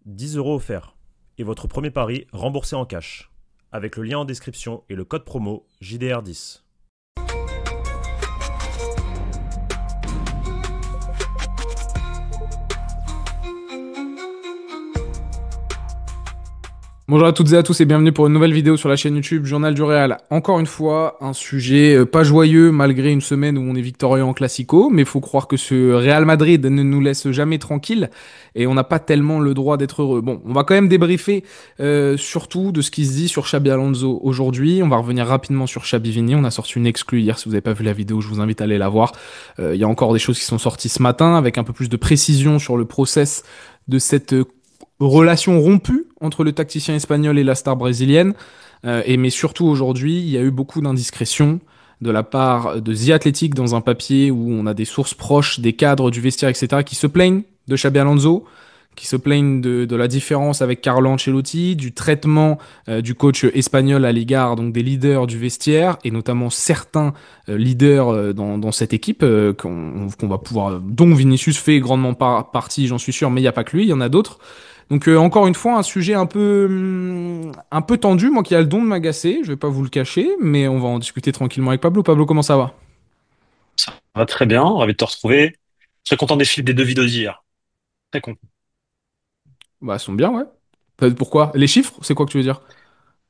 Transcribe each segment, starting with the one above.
10 € offerts. Et votre premier pari remboursé en cash. Avec le lien en description et le code promo JDR10. Bonjour à toutes et à tous et bienvenue pour une nouvelle vidéo sur la chaîne YouTube Journal du Real. Encore une fois, un sujet pas joyeux malgré une semaine où on est victorieux en Classico, mais il faut croire que ce Real Madrid ne nous laisse jamais tranquille et on n'a pas tellement le droit d'être heureux. Bon, on va quand même débriefer surtout de ce qui se dit sur Xabi Alonso aujourd'hui. On va revenir rapidement sur Xabi Vini. On a sorti une exclue hier. Si vous n'avez pas vu la vidéo, je vous invite à aller la voir. Il y a encore des choses qui sont sorties ce matin avec un peu plus de précision sur le process de cette relation rompue entre le tacticien espagnol et la star brésilienne. Mais surtout aujourd'hui, il y a eu beaucoup d'indiscrétions de la part de The Athletic dans un papier où on a des sources proches, des cadres du vestiaire, etc., qui se plaignent de Xabi Alonso, qui se plaignent de la différence avec Carlo Ancelotti, du traitement du coach espagnol à l'égard donc des leaders du vestiaire, et notamment certains leaders dans cette équipe qu'on va pouvoir, dont Vinicius fait grandement partie, j'en suis sûr, mais il n'y a pas que lui, il y en a d'autres. Donc encore une fois, un sujet un peu tendu, moi qui a le don de m'agacer, je vais pas vous le cacher, mais on va en discuter tranquillement avec Pablo. Pablo, comment ça va? Ça va très bien, ravi de te retrouver. Très content des films des deux vidéos d'hier. Très content. Bah, elles sont bien, ouais. Pourquoi? Les chiffres, c'est quoi que tu veux dire?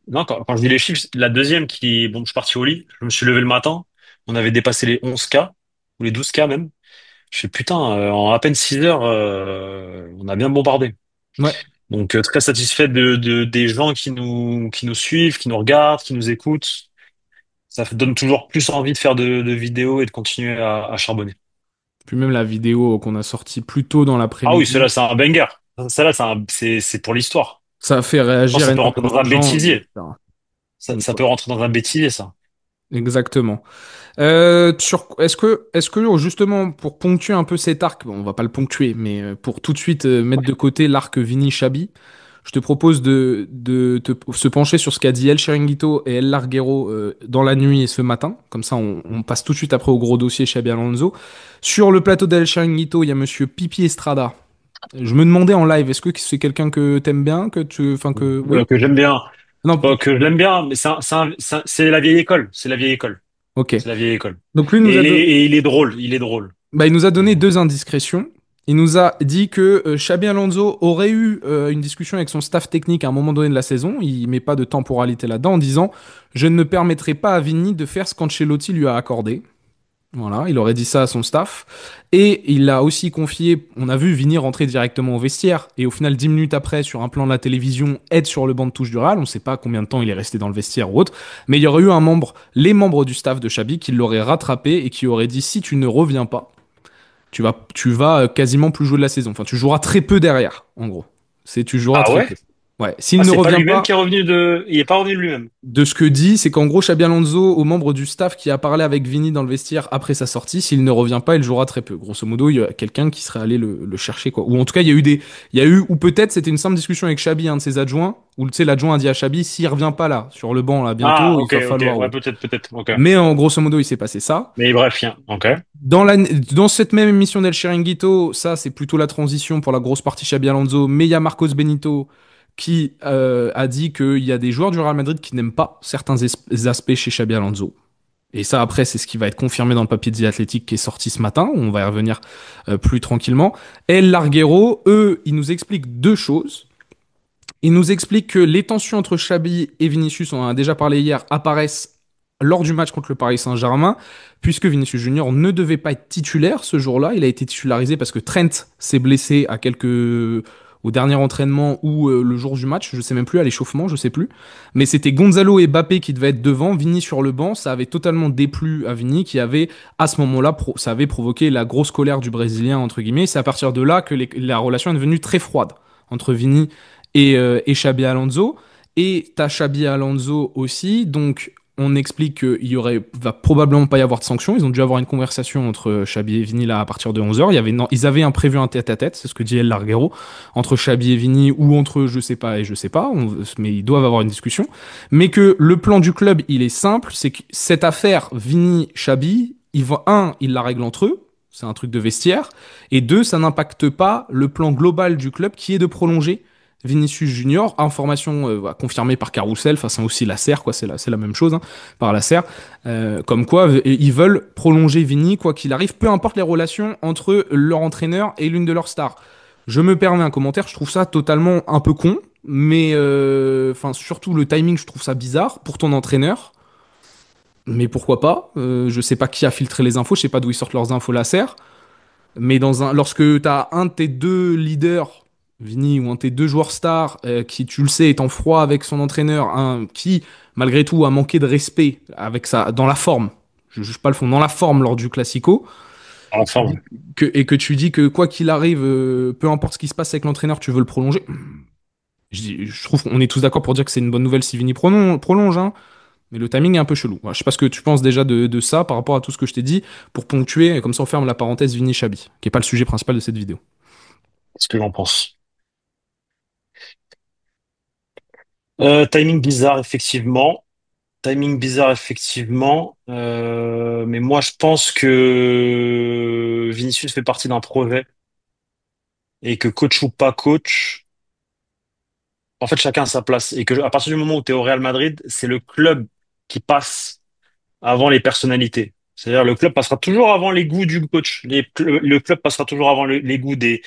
Non, quand je dis les chiffres, la deuxième bon, je suis parti au lit, je me suis levé le matin, on avait dépassé les 11 cas, ou les 12 cas même. Je fais putain, en à peine 6 heures, on a bien bombardé. Ouais. Donc très satisfait des gens qui nous suivent, qui nous regardent, qui nous écoutent. Ça donne toujours plus envie de faire de vidéos et de continuer à charbonner. Puis même la vidéo qu'on a sortie plus tôt dans Ah oui, l'après-midi, celle-là, c'est un banger. Celle-là, c'est pour l'histoire. ça a fait Je pense que réagir ça peut rentrer dans énormément un de gens, bêtisier. etc. Donc, Ça ouais. peut rentrer dans un bêtisier, ça. Exactement. Est-ce que justement pour ponctuer un peu cet arc, bon, on va pas le ponctuer, mais pour tout de suite mettre de côté l'arc Vini Chabi, je te propose se pencher sur ce qu'a dit El Chiringuito et El Larguero dans la nuit et ce matin. Comme ça, on passe tout de suite après au gros dossier Xabi Alonso. Sur le plateau d'El Chiringuito, il y a Monsieur Pipi Estrada. Je me demandais en live, est-ce que c'est quelqu'un que t'aimes bien, enfin que, oui? Que j'aime bien. Non, Que je l'aime bien, mais c'est la vieille école. C'est la vieille école. ok. C'est la vieille école. Donc lui nous a donné. Et il est drôle. Il est drôle. Bah, il nous a Il est donné drôle. deux indiscrétions. Il nous a dit que Xabi Alonso aurait eu une discussion avec son staff technique à un moment donné de la saison. Il met pas de temporalité là-dedans en disant je ne permettrai pas à Vini de faire ce qu'Ancelotti lui a accordé. Voilà, il aurait dit ça à son staff. Et il a aussi confié, on a vu Vini rentrer directement au vestiaire et au final 10 minutes après sur un plan de la télévision être sur le banc de touche du Real. On ne sait pas combien de temps il est resté dans le vestiaire ou autre, mais il y aurait eu les membres du staff de Xabi qui l'auraient rattrapé et qui auraient dit si tu ne reviens pas, tu vas quasiment plus jouer de la saison. Enfin, tu joueras très peu derrière, en gros. Tu joueras Ah très ouais? peu. Ouais. S'il Ah, ne c'est pas revient lui-même pas, qui est revenu de. Il est pas revenu de lui-même. de ce que dit, c'est qu'en gros, Xabi Alonso, aux membres du staff qui a parlé avec Vini dans le vestiaire après sa sortie, s'il ne revient pas, il jouera très peu. Grosso modo, il y a quelqu'un qui serait allé le chercher, quoi. Ou en tout cas, ou peut-être c'était une simple discussion avec Xabi, un de ses adjoints, où tu sais, l'adjoint a dit à Xabi, s'il revient pas là, sur le banc, là, Ah, bientôt, il ok, va ok. falloir Ouais, autre. peut-être. Ok. Mais en grosso modo, il s'est passé ça. Mais bref, rien. Ok. Dans cette même émission d'El Chiringuito, ça c'est plutôt la transition pour la grosse partie Xabi Alonso, mais il y a Marcos Benito qui a dit qu'il y a des joueurs du Real Madrid qui n'aiment pas certains aspects chez Xabi Alonso. Et ça après c'est ce qui va être confirmé dans le papier de The Athletic qui est sorti ce matin, on va y revenir plus tranquillement. El Larguero, eux, ils nous expliquent deux choses. Il nous explique que les tensions entre Xabi et Vinicius, on en a déjà parlé hier, apparaissent lors du match contre le Paris Saint-Germain, puisque Vinicius Junior ne devait pas être titulaire ce jour-là. Il a été titularisé parce que Trent s'est blessé au dernier entraînement ou le jour du match, je sais même plus, à l'échauffement, je sais plus. Mais c'était Gonzalo et Mbappé qui devaient être devant, Vini sur le banc. Ça avait totalement déplu à Vini, qui avait, à ce moment-là, ça avait provoqué la grosse colère du Brésilien, entre guillemets. C'est à partir de là que la relation est devenue très froide entre Vini et Xabi Alonso. Et t'as Xabi Alonso aussi, donc on explique va probablement pas y avoir de sanctions. Ils ont dû avoir une conversation entre Xabi et Vini là à partir de 11 h. Ils avaient un prévu un tête-à-tête, c'est ce que dit El Larguero, entre Xabi et Vini ou entre je sais pas et je sais pas, mais ils doivent avoir une discussion. Mais que le plan du club, il est simple, c'est que cette affaire Vini-Xabi, ils la règlent entre eux, c'est un truc de vestiaire, et deux, ça n'impacte pas le plan global du club qui est de prolonger Vinicius Junior, information confirmée par Carousel, enfin c'est aussi la SER, quoi, c'est la même chose, hein, par la SER, comme quoi ils veulent prolonger Vini, quoi qu'il arrive, peu importe les relations entre leur entraîneur et l'une de leurs stars. Je me permets un commentaire, je trouve ça totalement un peu con, mais enfin surtout le timing, je trouve ça bizarre pour ton entraîneur. Mais pourquoi pas? Je sais pas qui a filtré les infos, je sais pas d'où ils sortent leurs infos la SER. Mais lorsque tu as un de tes deux leaders, Vini, ou un de tes deux joueurs stars, qui, tu le sais, est en froid avec son entraîneur, qui, malgré tout, a manqué de respect avec dans la forme, je juge pas le fond, dans la forme lors du Classico, Enfin, ouais. et que tu dis que quoi qu'il arrive, peu importe ce qui se passe avec l'entraîneur, tu veux le prolonger. Je trouve qu'on est tous d'accord pour dire que c'est une bonne nouvelle si Vini prolonge, hein, mais le timing est un peu chelou. Voilà, je sais pas ce que tu penses déjà de ça par rapport à tout ce que je t'ai dit, pour ponctuer, et comme ça on ferme la parenthèse Vini Chabi, qui est pas le sujet principal de cette vidéo. Ce que j'en pense. Timing bizarre, effectivement. Timing bizarre, effectivement. Mais moi, je pense que Vinicius fait partie d'un projet et que coach ou pas coach, en fait, chacun a sa place. Et que à partir du moment où tu es au Real Madrid, c'est le club qui passe avant les personnalités. C'est-à-dire, le club passera toujours avant les goûts du coach. Le club passera toujours avant les goûts des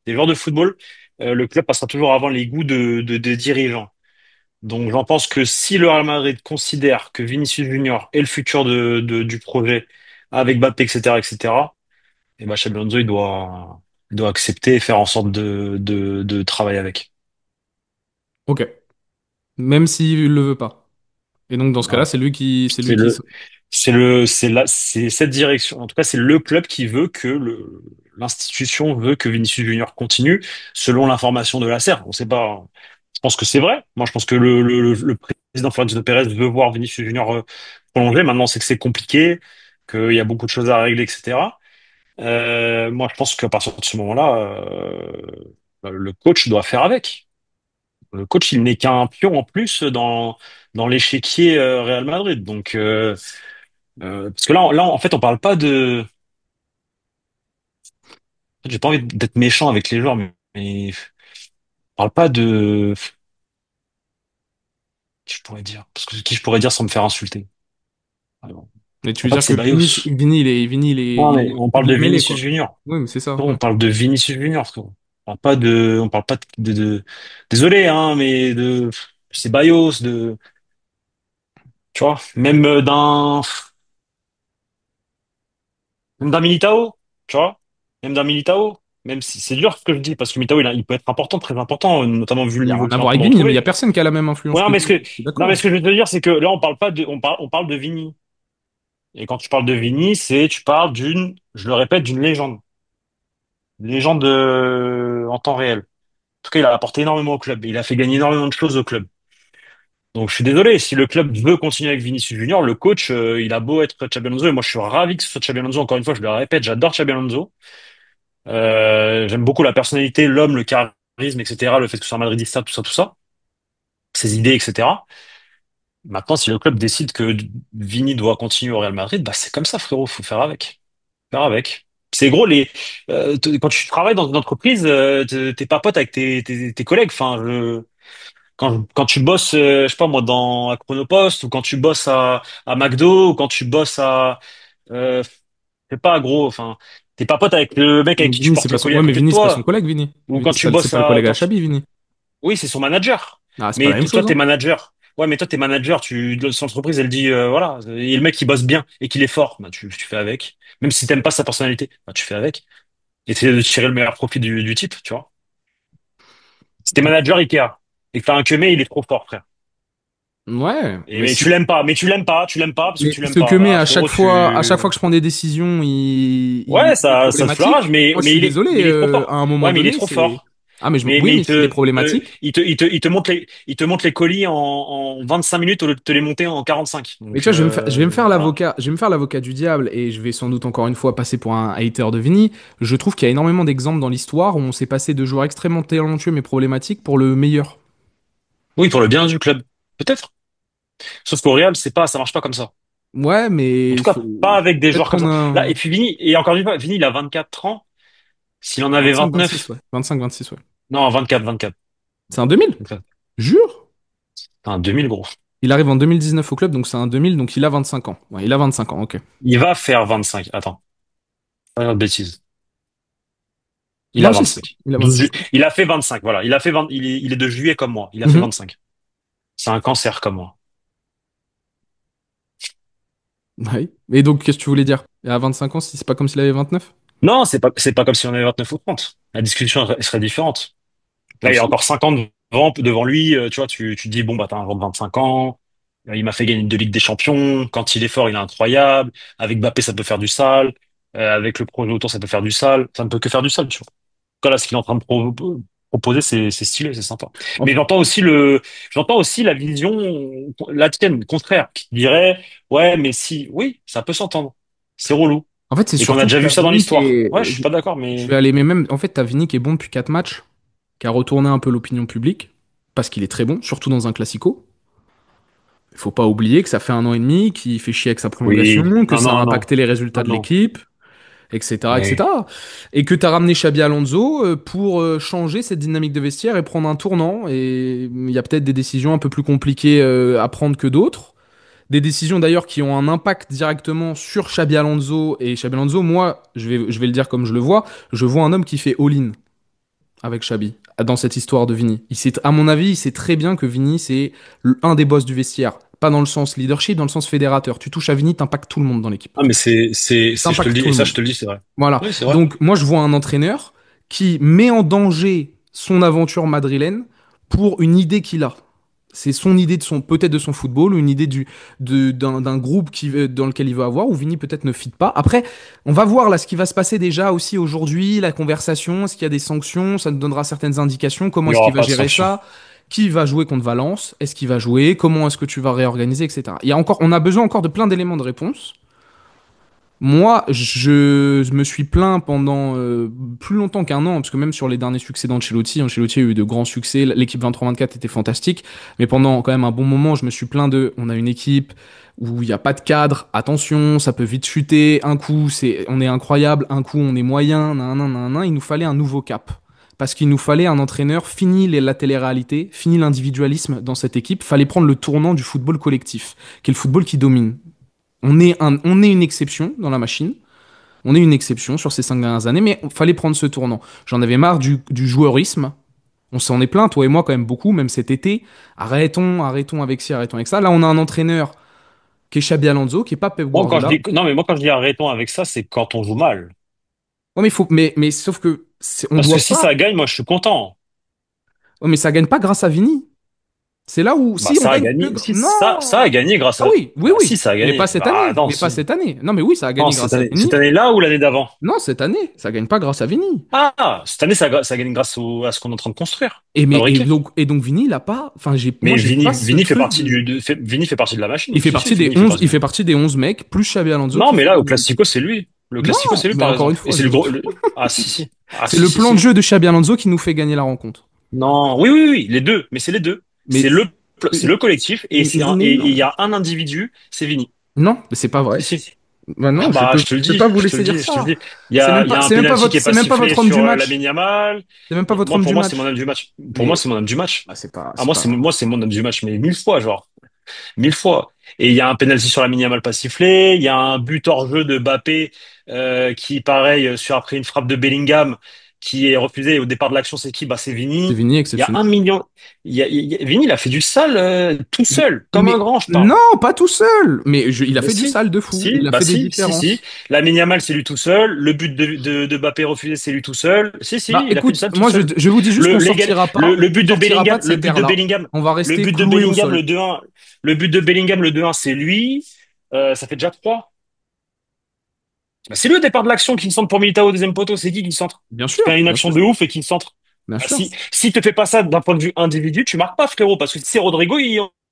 joueurs de football. Le club passera toujours avant les goûts des dirigeants. Donc, j'en pense que si le Real Madrid considère que Vinicius Junior est le futur du projet avec Mbappé, etc., etc., et ben, Xabi Alonso, il doit accepter et faire en sorte de travailler avec. Ok. Même s'il le veut pas. Et donc, dans ce cas-là, Voilà. c'est lui C'est qui. le, c'est cette direction. En tout cas, c'est le club qui veut que l'institution veut que Vinicius Junior continue selon l'information de la SER. On sait pas. Je pense que c'est vrai. Moi, je pense que le président Florentino Pérez veut voir Vinicius Junior prolonger. Maintenant, c'est que c'est compliqué, qu'il y a beaucoup de choses à régler, etc. Moi, je pense qu'à partir de ce moment-là, le coach doit faire avec. Le coach, il n'est qu'un pion en plus dans l'échiquier Real Madrid. Donc, parce que là, en fait, on parle pas de. J'ai pas envie d'être méchant avec les joueurs, mais on parle pas de. Qui je pourrais dire? Parce que qui je pourrais dire sans me faire insulter? Alors, Mais tu on veux parle pas de dire que Ceballos. Vini, Non, il est mais au on bout parle de de la mêlée, Vinicius quoi. Junior. Oui, mais c'est ça, Non, ouais. on parle de Vinicius Junior, frérot. On parle pas désolé, hein, mais de Ceballos, tu vois, même d'un Militao, tu vois, même d'un Militao, même si c'est dur ce que je dis, parce que Militao, il peut être important, très important, notamment vu le Il y a niveau rien à qu'il est en voir train avec de Vini, mais il y a retrouver. personne qui a la même influence Ouais, non, que mais Vini. Je suis non, mais d'accord. ce que je veux te dire, c'est que là, on parle pas on parle de Vini. Et quand tu parles de Vini, tu parles je le répète, d'une légende. Une légende en temps réel. En tout cas, il a apporté énormément au club. Il a fait gagner énormément de choses au club. Donc, je suis désolé, si le club veut continuer avec Vinicius Junior, le coach, il a beau être Xabi Alonso, et moi, je suis ravi que ce soit Xabi Alonso. Encore une fois, je le répète, j'adore Xabi Alonso. J'aime beaucoup la personnalité, l'homme, le charisme, etc., le fait que ce soit un madridista, tout ça, ses idées, etc. Maintenant, si le club décide que Vini doit continuer au Real Madrid, bah c'est comme ça, frérot, faut faire avec. Faire avec. C'est gros, quand tu travailles dans une entreprise, t'es pas pote avec tes collègues. Enfin, quand tu bosses, je sais pas moi, à Chronopost, ou quand tu bosses à McDo, ou quand tu bosses je sais pas, gros, enfin, t'es pas pote avec le mec avec Donc qui tu Vini, c'est portes pas le son. colis à Ouais, mais côté de Vini, c'est pas son toi, collègue, Vini. ou Vini, quand tu c'est bosses pas le collègue à quand tu Chabi, Vini. oui, c'est son manager. Ah, c'est pas Mais la même toi, chose, t'es hein. manager. Ouais, mais toi, t'es manager. Son entreprise, elle dit, voilà, et le mec, il bosse bien et qu'il est fort, bah, tu fais avec. Même si t'aimes pas sa personnalité, bah, tu fais avec. Et t'essaies de tirer le meilleur profit du type, tu vois. Si t'es manager Ikea et que t'as un queumé, il est trop fort, frère. Ouais, Et, mais tu l'aimes pas, tu l'aimes pas parce que mais tu l'aimes ce que pas. met Bah, frérot, à chaque fois que je prends des décisions, ouais, il est ça te fait rage, problématique. Moi, je suis mais désolé, il est trop à fort. un moment Ouais, mais il est donné, trop c'est. fort. Ah, mais Mais oui, s'il est problématique. il te montre les colis en 25 minutes au lieu de te les monter en 45. Mais Donc, tu vois, je vais me faire voilà. je vais me faire l'avocat du diable et je vais sans doute encore une fois passer pour un hater de Vini. Je trouve qu'il y a énormément d'exemples dans l'histoire où on s'est passé de joueurs extrêmement talentueux mais problématiques pour le meilleur. Oui, pour le bien du club. Peut-être. Sauf qu'au Real, ça marche pas comme ça. Ouais, En mais tout cas, pas avec des peut-être joueurs comme qu'on ça. Là, a et puis Vini, et encore une fois, Vini, il a 24 ans. S'il en avait 25-26, 29, ouais. 25-26, ouais. non, 24, 24. C'est un 2000? Jure? Un 2000, gros. Il arrive en 2019 au club, donc c'est un 2000, donc il a 25 ans. Ouais, il a 25 ans, ok. Il va faire 25. Attends, pas de bêtises. Il a Non, si, si, 25. il a 25. Il a fait 25, voilà. Il a fait 20, il est de juillet comme moi. Il a fait Mhm. 25. C'est un cancer comme moi. Oui. Et donc, qu'est-ce que tu voulais dire? Et à 25 ans, si c'est pas comme s'il avait 29? Non, c'est pas comme si on avait 29 ou 30. La discussion serait différente. Là, il y a Aussi. encore 5 ans devant lui, tu vois, tu te dis, bon, bah, t'as un joueur de 25 ans, il m'a fait gagner 2 Ligues des Champions, quand il est fort, il est incroyable, avec Mbappé, ça peut faire du sale, avec le projet autour, ça peut faire du sale, ça ne peut que faire du sale, tu vois. En tout cas, là, ce qu'il est en train de proposer, c'est stylé, c'est sympa. Mais En j'entends aussi la vision, la tienne, contraire, qui dirait, ouais, mais si, oui, ça peut s'entendre. C'est relou. en fait, c'est Et qu'on a surtout que déjà vu t'as ça dans Vini qui l'histoire. est. Ouais, je suis pas d'accord, Je mais vais aller, mais même. En fait, t'as Vini qui est bon depuis 4 matchs, qui a retourné un peu l'opinion publique, parce qu'il est très bon, surtout dans un classico. Il faut pas oublier que ça fait un an et demi, qu'il fait chier avec sa oui, prolongation, que non, ça a non, non, impacté les résultats non, de non. l'équipe, etc., Oui. etc. Et que tu as ramené Xabi Alonso pour changer cette dynamique de vestiaire et prendre un tournant. Et il y a peut-être des décisions un peu plus compliquées à prendre que d'autres. Des décisions d'ailleurs qui ont un impact directement sur Xabi Alonso. Et Xabi Alonso, moi, je vais le dire comme je le vois, je vois un homme qui fait all-in avec Xabi dans cette histoire de Vini. À mon avis, il sait très bien que Vini, c'est un des boss du vestiaire. Pas dans le sens leadership, dans le sens fédérateur. Tu touches à Vini, t'impactes tout le monde dans l'équipe. Ah, mais je te le T'impactes dis, tout et le ça, monde. je te le dis, c'est vrai. Voilà. Oui, c'est vrai. Donc, moi, je vois un entraîneur qui met en danger son aventure madrilène pour une idée qu'il a. C'est son idée de peut-être de son football, ou une idée d'un groupe dans lequel il veut avoir, où Vini peut-être ne fit pas. Après, on va voir là ce qui va se passer déjà aussi aujourd'hui, la conversation, est-ce qu'il y a des sanctions, ça nous donnera certaines indications, Il comment y est-ce qu'il aura va pas de gérer sanction. ça, qui va jouer contre Valence, est-ce qu'il va jouer, comment est-ce que tu vas réorganiser, etc. On a besoin encore de plein d'éléments de réponse. Moi, je me suis plaint pendant plus longtemps qu'un an, parce que même sur les derniers succès Ancelotti a eu de grands succès, l'équipe 23-24 était fantastique, mais pendant quand même un bon moment, je me suis plaint on a une équipe où il n'y a pas de cadre, attention, ça peut vite chuter, un coup on est incroyable, un coup on est moyen, nan, nan, nan, nan. Il nous fallait un nouveau cap. Parce qu'il nous fallait un entraîneur, fini la télé-réalité, fini l'individualisme dans cette équipe, fallait prendre le tournant du football collectif, qui est le football qui domine. On est une exception dans la machine. On est une exception sur ces 5 dernières années, mais il fallait prendre ce tournant. J'en avais marre du joueurisme. On s'en est plaint, toi et moi, quand même beaucoup, même cet été. Arrêtons avec ci, arrêtons avec ça. Là, on a un entraîneur qui est Xabi Alonso, qui est pas Pep Guardiola. Non, mais moi, quand je dis arrêtons avec ça, c'est quand on joue mal. Ouais, mais sauf que on Parce que doit si pas. ça gagne, moi, je suis content. Ouais, mais ça gagne pas grâce à Vini. C'est là où, Bah, si on ça a gagne que. gagné. Si, ça a Non! gagné grâce Ah à, oui, oui, bah, si, oui. ça a Mais pas gagné. cette Bah, année. non, Mais pas si. cette année. Non, mais oui, ça a Non, gagné grâce à Vini. cette année-là ou l'année d'avant? Non, cette année. Ça gagne pas grâce à Vini. Ah, cette année, ça gagne grâce à ce qu'on est en train de construire. Et, mais, et, Fabriquer. donc, et donc Vini, il a pas. Enfin, moi, Mais j'ai pas ce Vini fait truc partie de. Vini fait partie de la Il machine. fait Si, si, partie des Vini fait 11, partie. il fait partie des 11 mecs, plus Xabi Alonso Non, qui mais fait. là, au Classico, c'est lui. Le Non, Classico, c'est lui, mais par encore une exemple. Et fois, c'est le gros. Ah, si, si. Ah, c'est si, le si, plan de si. jeu de Xabi Alonso qui nous fait gagner la rencontre. Non, oui, oui, oui, les deux. Mais c'est les deux. Mais, C'est le collectif mais et il non. y a un individu, c'est Vini. Non, mais c'est pas Si, vrai. si. Bah Ah non, bah, je peux pas vous je te le laisser dire dis, je te le ça. dis. Il y a un C'est même pas penalty qui votre, est c'est pas même pas sifflé votre homme du sur match. Lamine Yamal. C'est même pas votre Moi, homme pour du moi, c'est mon match. homme du match. Pour moi, Mais c'est mon homme du match. bah, c'est pas, Ah, c'est pas. moi, c'est mon homme du match, mais 1000 fois, genre. 1000 fois. Et il y a un penalty sur Lamine Yamal pas sifflé. Il y a un but hors jeu de Mbappé, qui, pareil, après une frappe de Bellingham, qui est refusé au départ de l'action, c'est qui? Bah, c'est C'est Vini. Vini Il y a exceptionnel. 1 million. Vini, il a fait du sale, tout seul, comme un Mais grand, je parle. non, pas tout seul. Mais il a Mais fait du si, sale de fou. si, Il a bah fait des si, si, si. différences. Lamine Yamal, c'est lui tout seul. Le but de Mbappé refusé, c'est lui tout seul. Si, Bah si, il a fait du écoute, sale tout moi seul. je vous dis juste qu'on L'égal- on le but de sortira pas Bellingham, de cette ère-là. On va le rester but de cloué au Bellingham, sol. le 2-1, le but de Bellingham, le 2-1, c'est lui. Ça fait déjà 3. Bah, c'est lui au départ de l'action qui centre pour Militao au deuxième poteau. C'est qui centre? Bien Qui fait sûr, une bien action sûr, de ouf et qui centre. bien Bah, sûr. si te fais pas ça d'un point de vue individu, tu marques pas, frérot, parce que si c'est Rodrigo,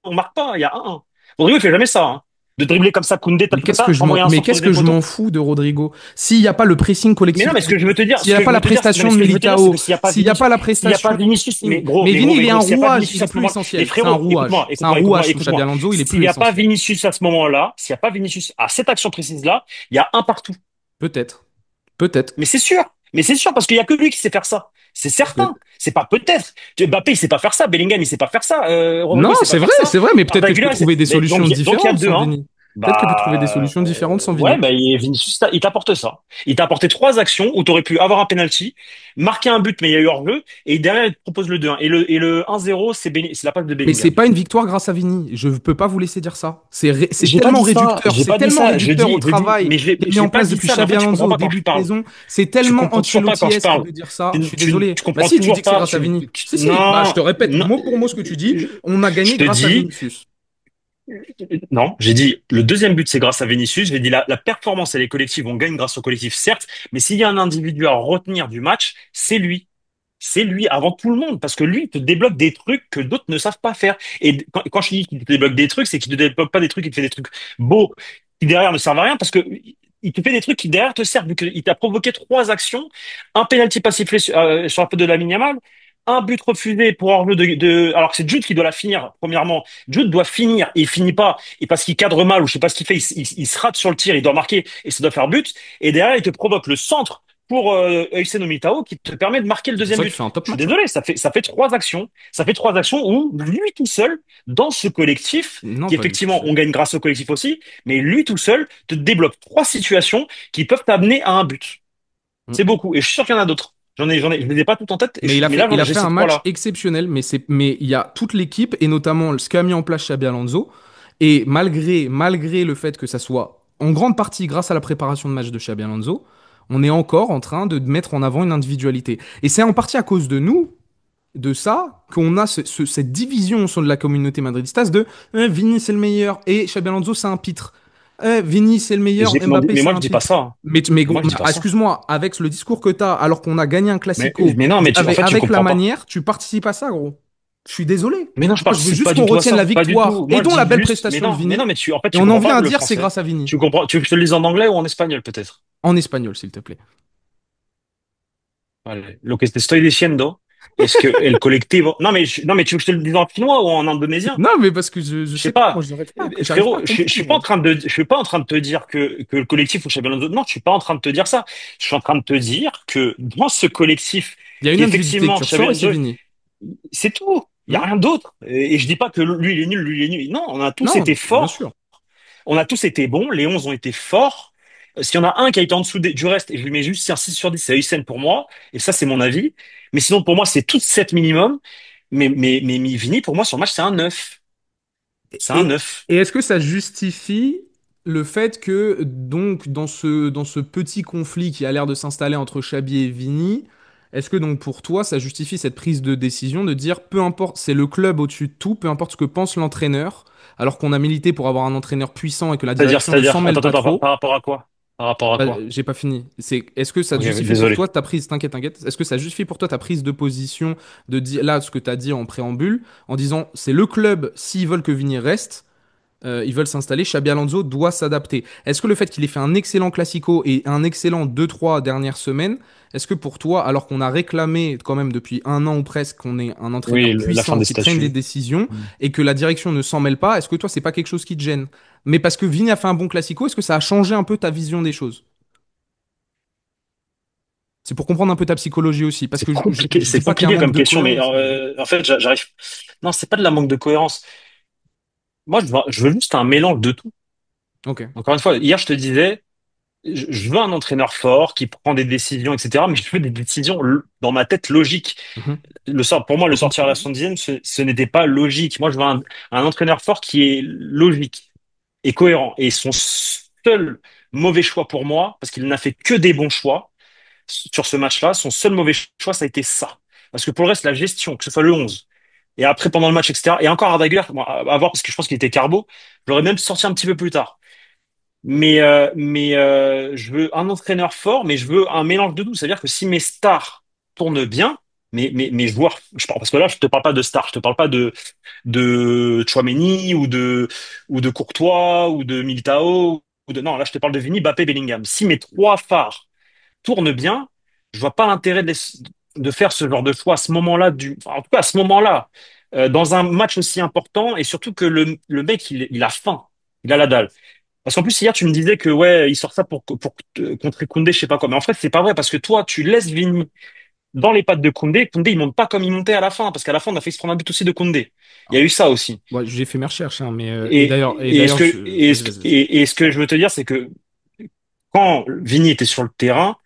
on marque pas, il y a 1-1. Rodrigo, il fait jamais ça, hein. De dribbler comme ça, Koundé, Mais tape comme ça, envoyer un mais centre au qu'est-ce que deuxième je m'en poteau. fous de Rodrigo? S'il n'y a pas le pressing Mais non, collectif, mais ce que je veux te dire, s'il n'y a pas la non, mais prestation ce de que je veux te dire, c'est que Militao, s'il n'y a pas la S'il y a pas prestation. Vinicius, Mais Vini, il est un s'il y a pas rouage, il Vinicius est à ce plus moment-là, mais essentiel. C'est un frérot, rouage. C'est un rouage sur Xabi écoute-moi. Alonso, il est S'il plus n'y a pas essentiel. Vinicius à ce moment-là, s'il n'y a pas Vinicius à cette action précise-là, il y a un partout. Peut-être. Peut-être. Mais c'est sûr. Mais c'est sûr, parce qu'il y a que lui qui sait faire ça. C'est certain. C'est pas peut-être. Mbappé, il sait pas faire ça. Bellingham, il sait pas faire ça. Rodrigo, Non, il sait pas faire ça. c'est vrai, mais peut-être Arda que je peux Güler, trouver des solutions donc il y a différentes sans 2-1. Vini. Peut-être que je peux trouver des Bah solutions différentes sans ouais, Vini. bah Vinicius, il t'apporte ça. Il t'a apporté trois actions où tu aurais pu avoir un penalty, marquer un but, mais il y a eu hors-jeu, et derrière il te propose le 2-1. Et le 1-0, c'est la passe de Mais c'est Bellingham. pas une victoire grâce à Vini. Je peux pas vous laisser dire ça. C'est J'ai pas tellement dit ça, réducteur. j'ai C'est pas dit tellement ça. réducteur au travail Mais qui est mis j'ai en pas place dit depuis ça. Mais en Xabi fait, tu Alonso comprends au pas quand début je de parle. saison. C'est Tu tellement comprends toujours pas quand je Ancelotti-esque parle. de dire ça. Je suis Tu désolé. Bah comprends si, tu dis toujours que c'est pas. grâce à Vini. Si, si. Bah je Non, te répète, non. mot pour mot ce que tu dis. On a Je gagné te grâce à dis, Vinicius. non, j'ai dit le deuxième but, c'est grâce à Vinicius. J'ai dit la performance, elle est collective. On gagne grâce au collectif, certes. Mais s'il y a un individu à retenir du match, c'est lui. C'est lui avant tout le monde, parce que lui, il te débloque des trucs que d'autres ne savent pas faire. Et quand je dis qu'il te débloque des trucs, c'est qu'il te débloque pas des trucs, il te fait des trucs beaux qui derrière ne servent à rien, parce que il te fait des trucs qui derrière te servent, vu qu'il t'a provoqué trois actions, un penalty pas sifflé sur la faute de Lamine Yamal, un but refusé pour hors-jeu alors que c'est Jude qui doit la finir, premièrement. Jude doit finir, et il finit pas, et parce qu'il cadre mal, ou je sais pas ce qu'il fait, il se rate sur le tir, il doit marquer, et ça doit faire but, et derrière, il te provoque le centre pour Hussein Omitao qui te permet de marquer le C'est pour deuxième ça qu'il but. fait un top Je suis match, hein. désolé, ça fait trois actions. Ça fait trois actions où lui tout seul, dans ce collectif, Non, qui pas lui tout effectivement seul. on gagne grâce au collectif aussi, mais lui tout seul te débloque trois situations qui peuvent t'amener à un but. Mm. C'est beaucoup. Et je suis sûr qu'il y en a d'autres. Je les ai pas toutes en tête, Mais mais là il a j'ai fait ces un match trois-là. exceptionnel, mais il y a toute l'équipe, et notamment ce qu'a mis en place Xabi Alonso. Et malgré le fait que ça soit en grande partie grâce à la préparation de match de Xabi Alonso, on est encore en train de mettre en avant une individualité. Et c'est en partie à cause de nous, de ça, qu'on a cette division au sein de la communauté madridista de Vini c'est le meilleur et Xabi Alonso c'est un pitre. Vini c'est le meilleur, Mbappé Mais c'est moi je un dis pas pitre. ça, hein. Mais Moi je dis pas ça. excuse-moi, avec le discours que tu as, alors qu'on a gagné un Mais, classico, mais non, en fait tu avec la comprends pas. manière, tu participes à ça, gros. Je suis désolé. Mais non, je Moi, je veux participe juste pas qu'on du tout à retienne ça, la pas du victoire. tout. Moi, je Aidons la dis belle juste, prestation de mais Vini. non, mais en fait, Et tu on en comprends vient pas à le dire c'est français. grâce à Vini. Tu comprends, tu veux que je te le dise en anglais ou en espagnol, peut-être? En espagnol, s'il te plaît. Vale. Lo que te estoy diciendo es que el colectivo, non, mais tu veux que je te le dise en chinois ou en indonésien? Non, mais parce que je Je sais sais pas, moi pas. j'arrive pas Frérot, à je suis pas en comprendre. train je suis pas en train de te dire que le collectif ou Xabi Alonso, non, je suis pas en train de te dire ça. Je suis en train de te dire que dans ce collectif, Il y a une qui individualité que effectivement, tu Xabi ressors et c'est Alonso, Vini. c'est tout. Il y a Hmm. rien d'autre. Et je dis pas que lui, il est nul, lui, il est nul. Non, on a tous Non, été bien forts. sûr. On a tous été bons, les 11 ont été forts. S'il y en a un qui a été en dessous du reste, et je lui mets juste un 6 sur 10, c'est Hussein pour moi, et ça c'est mon avis. Mais sinon pour moi c'est tout 7 minimum. Mais Vini pour moi sur le match c'est un 9. C'est un Et, 9. et est-ce que ça justifie le fait que, donc, dans ce petit conflit qui a l'air de s'installer entre Xabi et Vini, est-ce que, donc, pour toi, ça justifie cette prise de décision de dire, peu importe, c'est le club au-dessus de tout, peu importe ce que pense l'entraîneur, alors qu'on a milité pour avoir un entraîneur puissant et que la direction ne s'en mêle Attends, pas attends, trop? par rapport à quoi? Par rapport à Bah, quoi? j'ai pas fini. Est-ce que ça Ok, justifie pour désolé. toi ta prise, t'inquiète, est-ce que ça justifie pour toi ta prise de position de dire, là, ce que tu as dit en préambule, en disant, c'est le club, s'ils veulent que Vini reste, ils veulent s'installer, Xabi Alonso doit s'adapter. Est-ce que le fait qu'il ait fait un excellent Classico et un excellent 2-3 dernières semaines, est-ce que pour toi, alors qu'on a réclamé quand même depuis un an ou presque qu'on ait un entraîneur Oui, la fin puissant des qui prenne des statuts. décisions et que la direction ne s'en mêle pas, est-ce que toi, c'est pas quelque chose qui te gêne? Mais parce que Vini a fait un bon Classico, est-ce que ça a changé un peu ta vision des choses? C'est pour comprendre un peu ta psychologie aussi, parce que je C'est dis pas qu'il y a un compliqué manque comme de question, mais cohérence, mais... en fait, j'arrive. Non, c'est pas de la manque de cohérence. Moi, je veux juste un mélange de tout. Ok. Encore une fois, hier, je te disais, je veux un entraîneur fort qui prend des décisions, etc. Mais je veux des décisions dans ma tête logiques. Mhm. Pour moi, Je le peux sortir à la comprendre. 70e, ce n'était pas logique. Moi, je veux un entraîneur fort qui est logique et cohérent. Et son seul mauvais choix pour moi, parce qu'il n'a fait que des bons choix sur ce match-là, son seul mauvais choix, ça a été ça. Parce que pour le reste, la gestion, que ce soit le 11, et après pendant le match, etc. Et encore Arda Güler, bon, à voir parce que je pense qu'il était carbo, j'aurais même sorti un petit peu plus tard. Je veux un entraîneur fort, mais je veux un mélange de tout. C'est-à-dire que si mes stars tournent bien, mes joueurs, parce que là, je te parle pas de stars, je te parle pas de Tchouaméni ou de Courtois ou de Militao non, là, je te parle de Vini, Mbappé, Bellingham. Si mes trois phares tournent bien, je vois pas l'intérêt de faire ce genre de choix à ce moment-là enfin, en tout cas à ce moment-là, dans un match aussi important et surtout que le mec, il a faim, il a la dalle. Parce qu'en plus, hier, tu me disais que, ouais, il sort ça pour contrer Koundé, je sais pas quoi. Mais en fait, c'est pas vrai parce que toi, tu laisses Vini. dans les pattes de Koundé, Koundé, il monte pas comme il montait à la fin, parce qu'à la fin, on a fait se prendre un but aussi de Koundé. Il y a eu ça aussi. Ouais, j'ai fait mes recherches, hein, mais et Et, d'ailleurs, vas-y, vas-y, vas-y. et ce que je veux te dire, c'est que quand Vini était sur le terrain,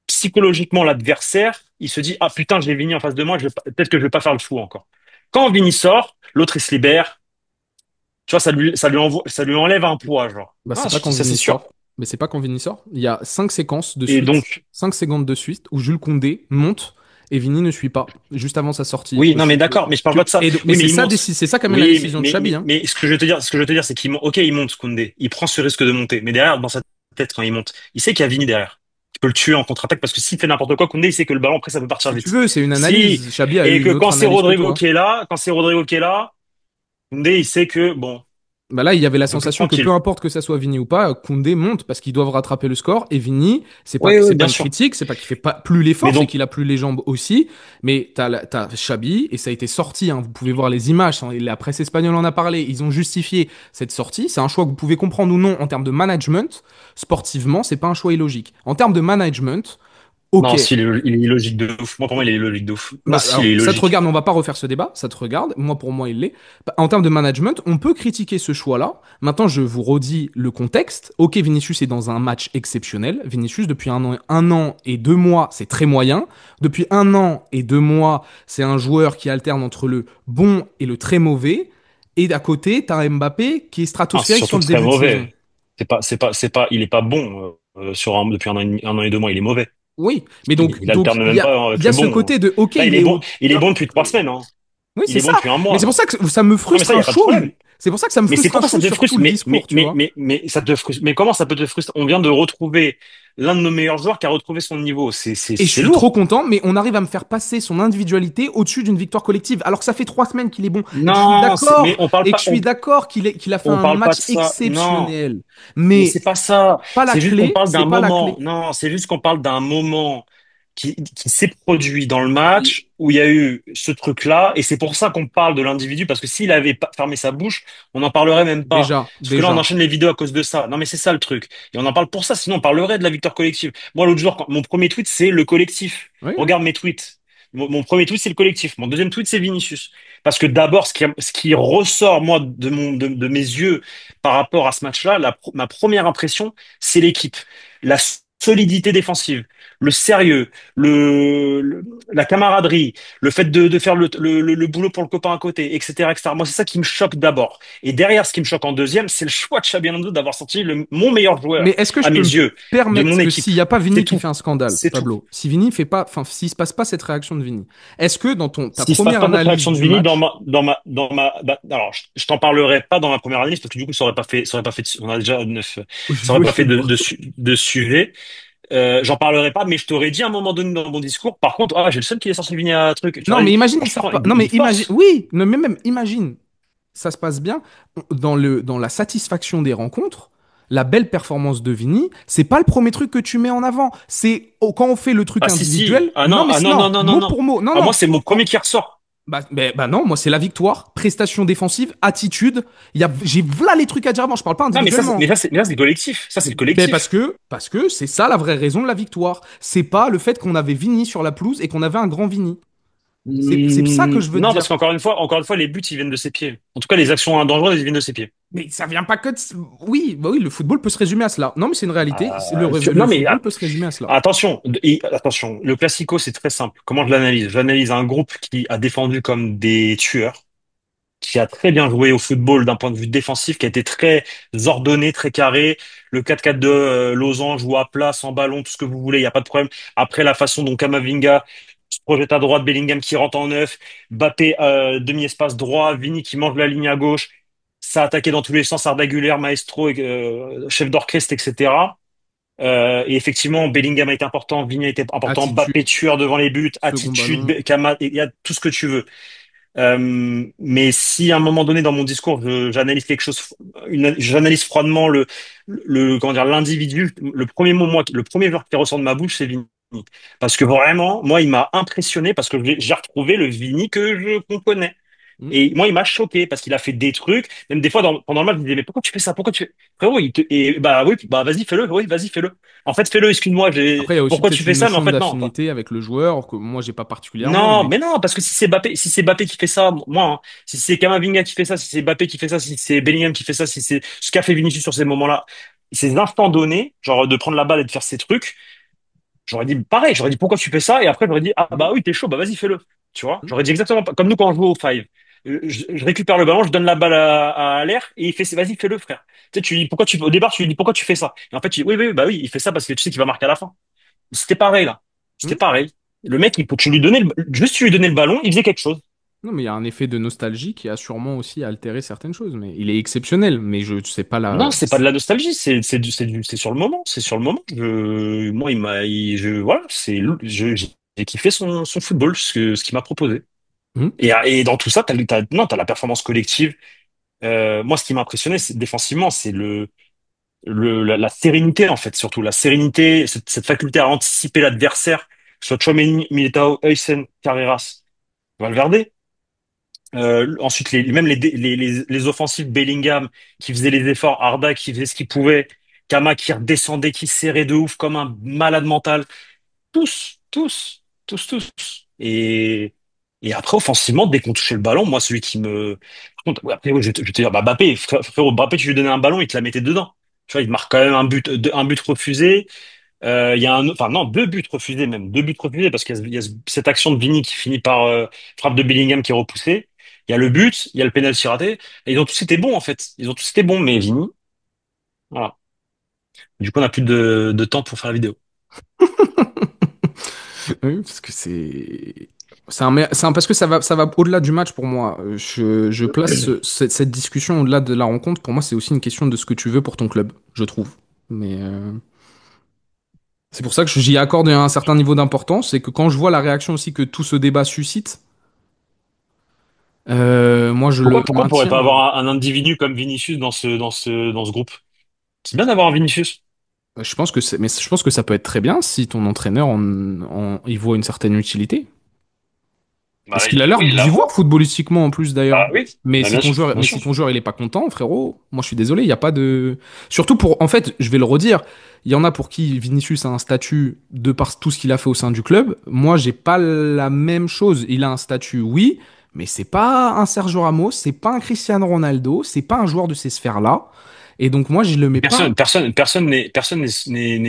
psychologiquement, l'adversaire, il se dit, ah putain, j'ai Vini en face de moi, peut-être que je vais pas faire le fou encore. Quand Vini sort, l'autre, il se libère. Tu vois, ça lui enlève un poids, genre. Bah, Ah, c'est pas quand ça, c'est Vini sûr. sort. Mais c'est pas quand Vini sort. Il y a 5 séquences de Et suite, donc, 5 secondes de suite, où Jules Koundé monte et Vini ne suit pas, juste avant sa sortie. oui, non, mais d'accord, mais je parle pas de ça. Mais Oui, mais c'est il ça, monte. c'est ça qui amène la Oui, décision de Xabi, hein. mais ce que je veux te dire, c'est ok, il monte, Koundé. Il prend ce risque de monter. Mais derrière, dans sa tête, quand il monte, il sait qu'il y a Vini derrière. Tu peux le tuer en contre-attaque parce que s'il fait n'importe quoi, Koundé, il sait que le ballon, après, ça peut partir Si tu vite. veux, c'est une Si, analyse. Xabi a et eu que une autre analyse que toi. Quand c'est Rodrigo qui est là, Koundé, il sait que, bon, Bah là, il y avait la un peu plus sensation que peu tranquille. importe que ça soit Vini ou pas, Koundé monte parce qu'ils doivent rattraper le score. Et Vini, Oui, oui, c'est pas bien une sûr. critique, c'est pas qu'il fait pas plus Mais l'effort, c'est donc, qu'il a plus les jambes aussi. Mais t'as Xabi, et ça a été sorti, hein, vous pouvez voir les images, hein, et la presse espagnole en a parlé, ils ont justifié cette sortie. C'est un choix que vous pouvez comprendre ou non en termes de management. Sportivement, c'est pas un choix illogique. En termes de management, ok. non, s'il est, il est illogique de ouf. Moi, pour moi, il est illogique de ouf. Moi, Bah, s'il est alors, ça te illogique. regarde, mais on va pas refaire ce débat, ça te regarde, moi pour moi il l'est. Bah, en termes de management, on peut critiquer ce choix-là. Maintenant, je vous redis le contexte. Ok, Vinicius est dans un match exceptionnel. Vinicius, depuis 1 an et 2 mois, c'est très moyen. Depuis 1 an et 2 mois, c'est un joueur qui alterne entre le bon et le très mauvais. Et d'à côté, t'as un Mbappé qui est Ah, c'est stratosphérique sur surtout le très début de saison. mauvais. Il est pas bon depuis un an et 2 mois. Il est mauvais. Oui, mais Il alterne il y même a, pas il avec y a le ce bon. côté de ok, Là, il est au il est top. bon depuis 3 semaines. Hein. Oui, Il c'est est bon ça. depuis un Mais mois c'est pour là. ça que ça me Non, mais ça, frustre il y un a pas de chaud. problème. C'est pour ça que ça me Mais c'est frustre quoi un ça chaud te sur tout frustre? le discours, tu vois. Mais ça te frustre. Mais comment ça peut te frustrer? On vient de retrouver l'un de nos meilleurs joueurs qui a retrouvé son niveau. Et je C'est suis trop lourd. content, mais on arrive à me faire passer son individualité au-dessus d'une victoire collective, alors que ça fait 3 semaines qu'il est bon. Et que je suis Non, mais d'accord, on parle et que pas. je suis d'accord qu'il a fait On un parle pas match de ça. Non. exceptionnel. Mais c'est Mais pas ça. pas la C'est juste qu'on clé, parle c'est d'un pas la moment. clé. Non, c'est juste qu'on parle d'un moment qui s'est produit dans le Et match où il y a eu ce truc-là. Et c'est pour ça qu'on parle de l'individu, parce que s'il avait pas fermé sa bouche, on n'en parlerait même pas. Parce que là, on déjà. enchaîne les vidéos à cause de ça. Non, mais c'est ça le truc. Et on en parle pour ça. Sinon, on parlerait de la victoire collective. Moi, l'autre jour, mon premier tweet, c'est le collectif. Oui, oui. Regarde mes tweets. Mon premier tweet, c'est le collectif. Mon deuxième tweet, c'est Vinicius. Parce que d'abord, ce qui ressort, moi, de mes yeux par rapport à ce match-là, ma première impression, c'est l'équipe. La solidité défensive, le sérieux, la camaraderie, le fait de faire le boulot pour le copain à côté, etc., etc. Moi, c'est ça qui me choque d'abord. Et derrière, ce qui me choque en deuxième, c'est le choix de Xabi Alonso d'avoir sorti mon meilleur Mais joueur, est-ce que à je mes peux me yeux, de permettre mon que équipe. s'il n'y a pas C'est Vini qui tout. fait un scandale, C'est tout. Pablo, si Vini fait pas, enfin, s'il se passe pas cette réaction de Vini, est-ce que dans ta S'il se passe première pas cette analyse réaction de du Vini match, alors, je t'en parlerai pas dans ma première analyse parce que du coup, ça aurait pas fait, on a déjà 9, ça aurait oui, pas fait bon. de sujet. J'en parlerai pas, mais je t'aurais dit à un moment donné dans mon discours. Par contre, ah, j'ai le seul qui est sorti Vini à un truc. Tu Non, vois, mais imagine, il sort franchement, pas. Non, mais il imagine, force. oui, non, mais même imagine, ça se passe bien dans la satisfaction des rencontres. La belle performance de Vini, c'est pas le premier truc que tu mets en avant. C'est quand on fait le truc Ah si si. individuel. Non, mais non, Non mot non. pour mot. Non, Ah moi non. c'est mon premier qui ressort. Bah non, moi c'est la victoire, prestation défensive, attitude. J'ai voilà les trucs à dire avant. Je parle pas Non individuellement. mais ça c'est le collectif. Ça c'est le Ben collectif. parce que c'est ça la vraie raison de la victoire. C'est pas le fait qu'on avait Vini sur la pelouse et qu'on avait un grand Vini. C'est ça que je veux te Non dire. parce encore une fois les buts ils viennent de ses pieds. En tout cas les actions dangereuses ils viennent de ses pieds. Mais ça vient pas que de... Oui, bah oui, le football peut se résumer à cela. Non, mais c'est une réalité. Non Le mais football peut se résumer à cela. attention, attention. Le classico c'est très simple. Comment je l'analyse? J'analyse un groupe qui a défendu comme des tueurs, qui a très bien joué au football d'un point de vue défensif, qui a été très ordonné, très carré. Le 4-4-2, losange ou à plat, sans ballon, tout ce que vous voulez, il n'y a pas de problème. Après, la façon dont Kamavinga se projette à droite, Bellingham qui rentre en neuf, Mbappé, demi-espace droit, Vini qui mange la ligne à gauche, ça a attaqué dans tous les sens, Arda Güler, Maestro, chef d'orchestre, etc. Et effectivement, Bellingham a été important, Vini a été important, Attitude, Mbappé tueur devant les buts, second ballon. attitude, Kama, il y a tout ce que tu veux. Mais si à un moment donné dans mon discours, j'analyse quelque chose, j'analyse froidement comment dire, l'individu, le premier mot, moi, le premier joueur qui ressort de ma bouche, c'est Vini. Parce que vraiment, moi, il m'a impressionné parce que j'ai retrouvé le Vini qu'on connaît. Hmm. Et moi, il m'a choqué parce qu'il a fait des trucs. Même des fois, pendant le match, il me disait, mais pourquoi tu fais ça? Pourquoi tu fais... Frérot, et bah oui, bah vas-y, fais-le. Oui, vas-y, fais-le. En fait, fais-le, excuse-moi. Après, il y a aussi Pourquoi tu peut-être fais une ça? Mais en notion fait, non. d'affinité avec le joueur que moi j'ai pas particulièrement, Non, mais mais non, parce que si c'est Mbappé qui fait ça, moi, hein, si c'est Kamavinga qui fait ça, si c'est Mbappé qui fait ça, si c'est Bellingham qui fait ça, si c'est ce qu'a fait Vinicius sur ces moments-là, ces instants donnés, genre de prendre la balle et de faire ces trucs, j'aurais dit pareil, j'aurais dit pourquoi tu fais ça, et après j'aurais dit ah bah oui t'es chaud, bah vas-y fais-le, tu vois. J'aurais dit exactement comme nous quand on joue au five. Je récupère le ballon, je donne la balle à l'air et il fait vas-y fais-le frère. Tu sais tu dis pourquoi tu au départ tu lui dis pourquoi tu fais ça, et en fait tu dis oui oui bah oui il fait ça parce que tu sais qu'il va marquer à la fin. C'était pareil là, c'était Hmm. pareil. Le mec il faut que tu lui donnais juste tu lui donnais le ballon, il faisait quelque chose. Non, mais il y a un effet de nostalgie qui a sûrement aussi altéré certaines choses. Mais il est exceptionnel, mais je sais pas Non, la. c'est pas de la nostalgie, c'est sur le moment, c'est sur le moment. Moi, voilà, j'ai kiffé son football, ce qu'il m'a proposé. Hmm. Et dans tout ça, non, t'as la performance collective. Moi, ce qui m'a impressionné, c'est défensivement, c'est la sérénité, en fait, surtout la sérénité, cette faculté à anticiper l'adversaire, que ce soit Tchouaméni, Militao, Huysen, Carreras, Valverde. Ensuite, même les offensifs, Bellingham qui faisait les efforts, Arda qui faisait ce qu'il pouvait, Kama qui redescendait, qui serrait de ouf comme un malade mental. Tous. Et après, offensivement, dès qu'on touchait le ballon, moi, celui qui me... Par contre, ouais, après, ouais, je vais te dire, bah, Mbappé, frérot, Mbappé, tu lui donnais un ballon, il te la mettait dedans. Tu vois, il marque quand même un but refusé. Il y a enfin non, deux buts refusés même, deux buts refusés parce qu'il y a cette action de Vini qui finit par frappe de Bellingham qui est repoussée. Il y a le but, il y a le pénalty raté. Et ils ont tous été bons en fait. Ils ont tous été bons, mais Vini, voilà. Du coup, on n'a plus de temps pour faire la vidéo. Oui, parce que parce que ça va au-delà du match pour moi. Je place cette discussion au-delà de la rencontre. Pour moi, c'est aussi une question de ce que tu veux pour ton club, je trouve. Mais c'est pour ça que j'y accorde un certain niveau d'importance et que quand je vois la réaction aussi que tout ce débat suscite, moi je le Pourquoi on pourrait maintiens. pas avoir un individu comme Vinicius dans ce groupe? C'est bien d'avoir un Vinicius. Mais je pense que ça peut être très bien si ton entraîneur y voit une certaine utilité. Bah, Est-ce qu'il a l'air oui, il la d'y voir voit. footballistiquement en plus d'ailleurs? Bah oui, bah, bien sûr, bien Mais sûr. si ton joueur il est pas content, frérot, moi je suis désolé, il y a pas de. Surtout pour, en fait, je vais le redire, il y en a pour qui Vinicius a un statut de par tout ce qu'il a fait au sein du club. Moi, j'ai pas la même chose. Il a un statut, oui, mais c'est pas un Sergio Ramos, c'est pas un Cristiano Ronaldo, c'est pas un joueur de ces sphères-là. Et donc moi, je le mets pas. N'est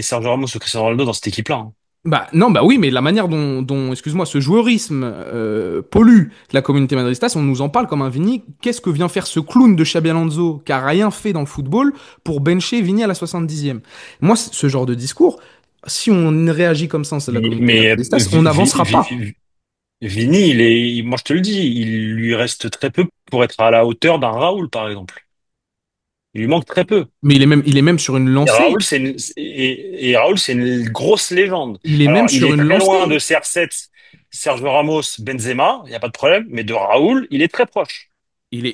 Sergio Ramos ou Cristiano Ronaldo dans cette équipe-là, hein. Bah non, bah oui, mais la manière excuse-moi, ce joueurisme pollue la communauté madridista, si on nous en parle comme un Vini, qu'est-ce que vient faire ce clown de Xabi Alonso qui a rien fait dans le football pour bencher Vini à la 70e? Moi, ce genre de discours, si on réagit comme ça, c'est la communauté Mais madridista, on n'avancera pas. Vini, moi je te le dis, il lui reste très peu pour être à la hauteur d'un Raoul, par exemple. Il lui manque très peu. Mais il est même sur une lancée, Et Raoul, c'est une grosse légende. il est même Alors, il sur est une très loin lancée. de CR7, Sergio Ramos, Benzema, il n'y a pas de problème, mais de Raoul, il est très proche.